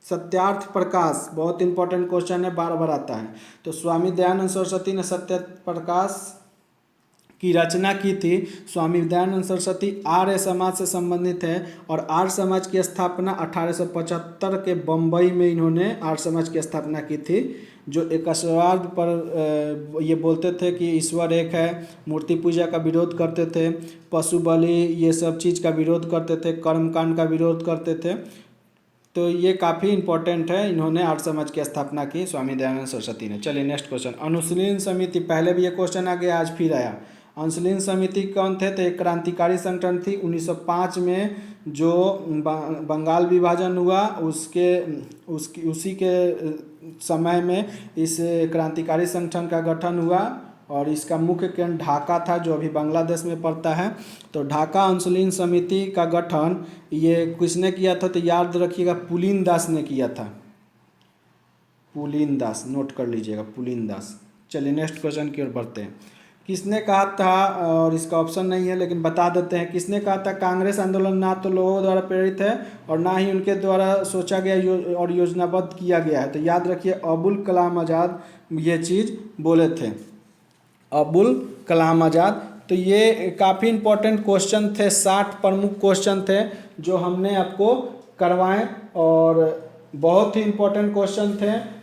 सत्यार्थ प्रकाश, बहुत इंपॉर्टेंट क्वेश्चन है, बार बार आता है। तो स्वामी दयानंद सरस्वती ने सत्यार्थ प्रकाश की रचना की थी। स्वामी दयानंद सरस्वती आर्य समाज से संबंधित है और आर्य समाज की स्थापना 1875 के बम्बई में इन्होंने आर्य समाज की स्थापना की थी, जो एकस्ववाद पर ये बोलते थे कि ईश्वर एक है, मूर्ति पूजा का विरोध करते थे, पशु बलि ये सब चीज़ का विरोध करते थे, कर्मकांड का विरोध करते थे। तो ये काफ़ी इंपॉर्टेंट है, इन्होंने आर्य समाज की स्थापना की स्वामी दयानंद सरस्वती ने। चलिए नेक्स्ट क्वेश्चन। अनुशीलन समिति, पहले भी ये क्वेश्चन आ गया, आज फिर आया। अनुशीलन समिति कौन थे? तो एक क्रांतिकारी संगठन थी। 1905 में जो बंगाल विभाजन हुआ उसी के समय में इस क्रांतिकारी संगठन का गठन हुआ और इसका मुख्य केंद्र ढाका था, जो अभी बांग्लादेश में पड़ता है। तो ढाका अनुशीलन समिति का गठन ये किसने किया था? तो याद रखिएगा, पुलिन दास ने किया था। पुलिन दास, नोट कर लीजिएगा, पुलिन दास। चलिए नेक्स्ट क्वेश्चन की ओर बढ़ते हैं। किसने कहा था, और इसका ऑप्शन नहीं है लेकिन बता देते हैं, किसने कहा था कांग्रेस आंदोलन ना तो लोगों द्वारा प्रेरित है और ना ही उनके द्वारा सोचा गया और योजनाबद्ध किया गया है? तो याद रखिए, अबुल कलाम आज़ाद ये चीज़ बोले थे, अबुल कलाम आज़ाद। तो ये काफ़ी इंपॉर्टेंट क्वेश्चन थे, 60 प्रमुख क्वेश्चन थे जो हमने आपको करवाएं और बहुत ही इंपॉर्टेंट क्वेश्चन थे।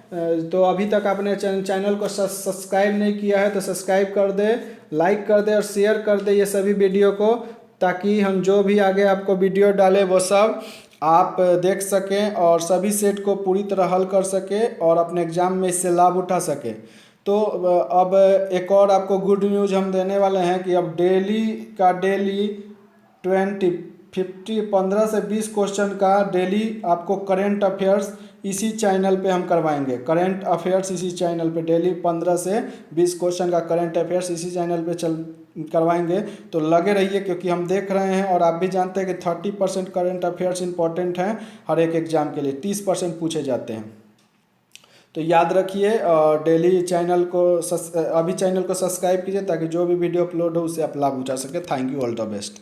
तो अभी तक आपने चैनल को सब्सक्राइब नहीं किया है तो सब्सक्राइब कर दे, लाइक कर दे और शेयर कर दे ये सभी वीडियो को, ताकि हम जो भी आगे आपको वीडियो डालें वो सब आप देख सकें और सभी सेट को पूरी तरह हल कर सकें और अपने एग्ज़ाम में इससे लाभ उठा सकें। तो अब एक और आपको गुड न्यूज़ हम देने वाले हैं कि अब डेली 15 से 20 क्वेश्चन का डेली आपको करंट अफेयर्स इसी चैनल पे हम करवाएंगे। करंट अफेयर्स इसी चैनल पे डेली 15 से 20 क्वेश्चन का करंट अफेयर्स इसी चैनल पे करवाएंगे। तो लगे रहिए, क्योंकि हम देख रहे हैं और आप भी जानते हैं कि 30% करंट अफेयर्स इंपॉर्टेंट हैं हर एक एग्जाम के लिए, 30% पूछे जाते हैं। तो याद रखिए, डेली चैनल को अभी चैनल को सब्सक्राइब कीजिए ताकि जो भी वीडियो अपलोड हो उससे आप लाभ उठा सके। Thank you, all the best.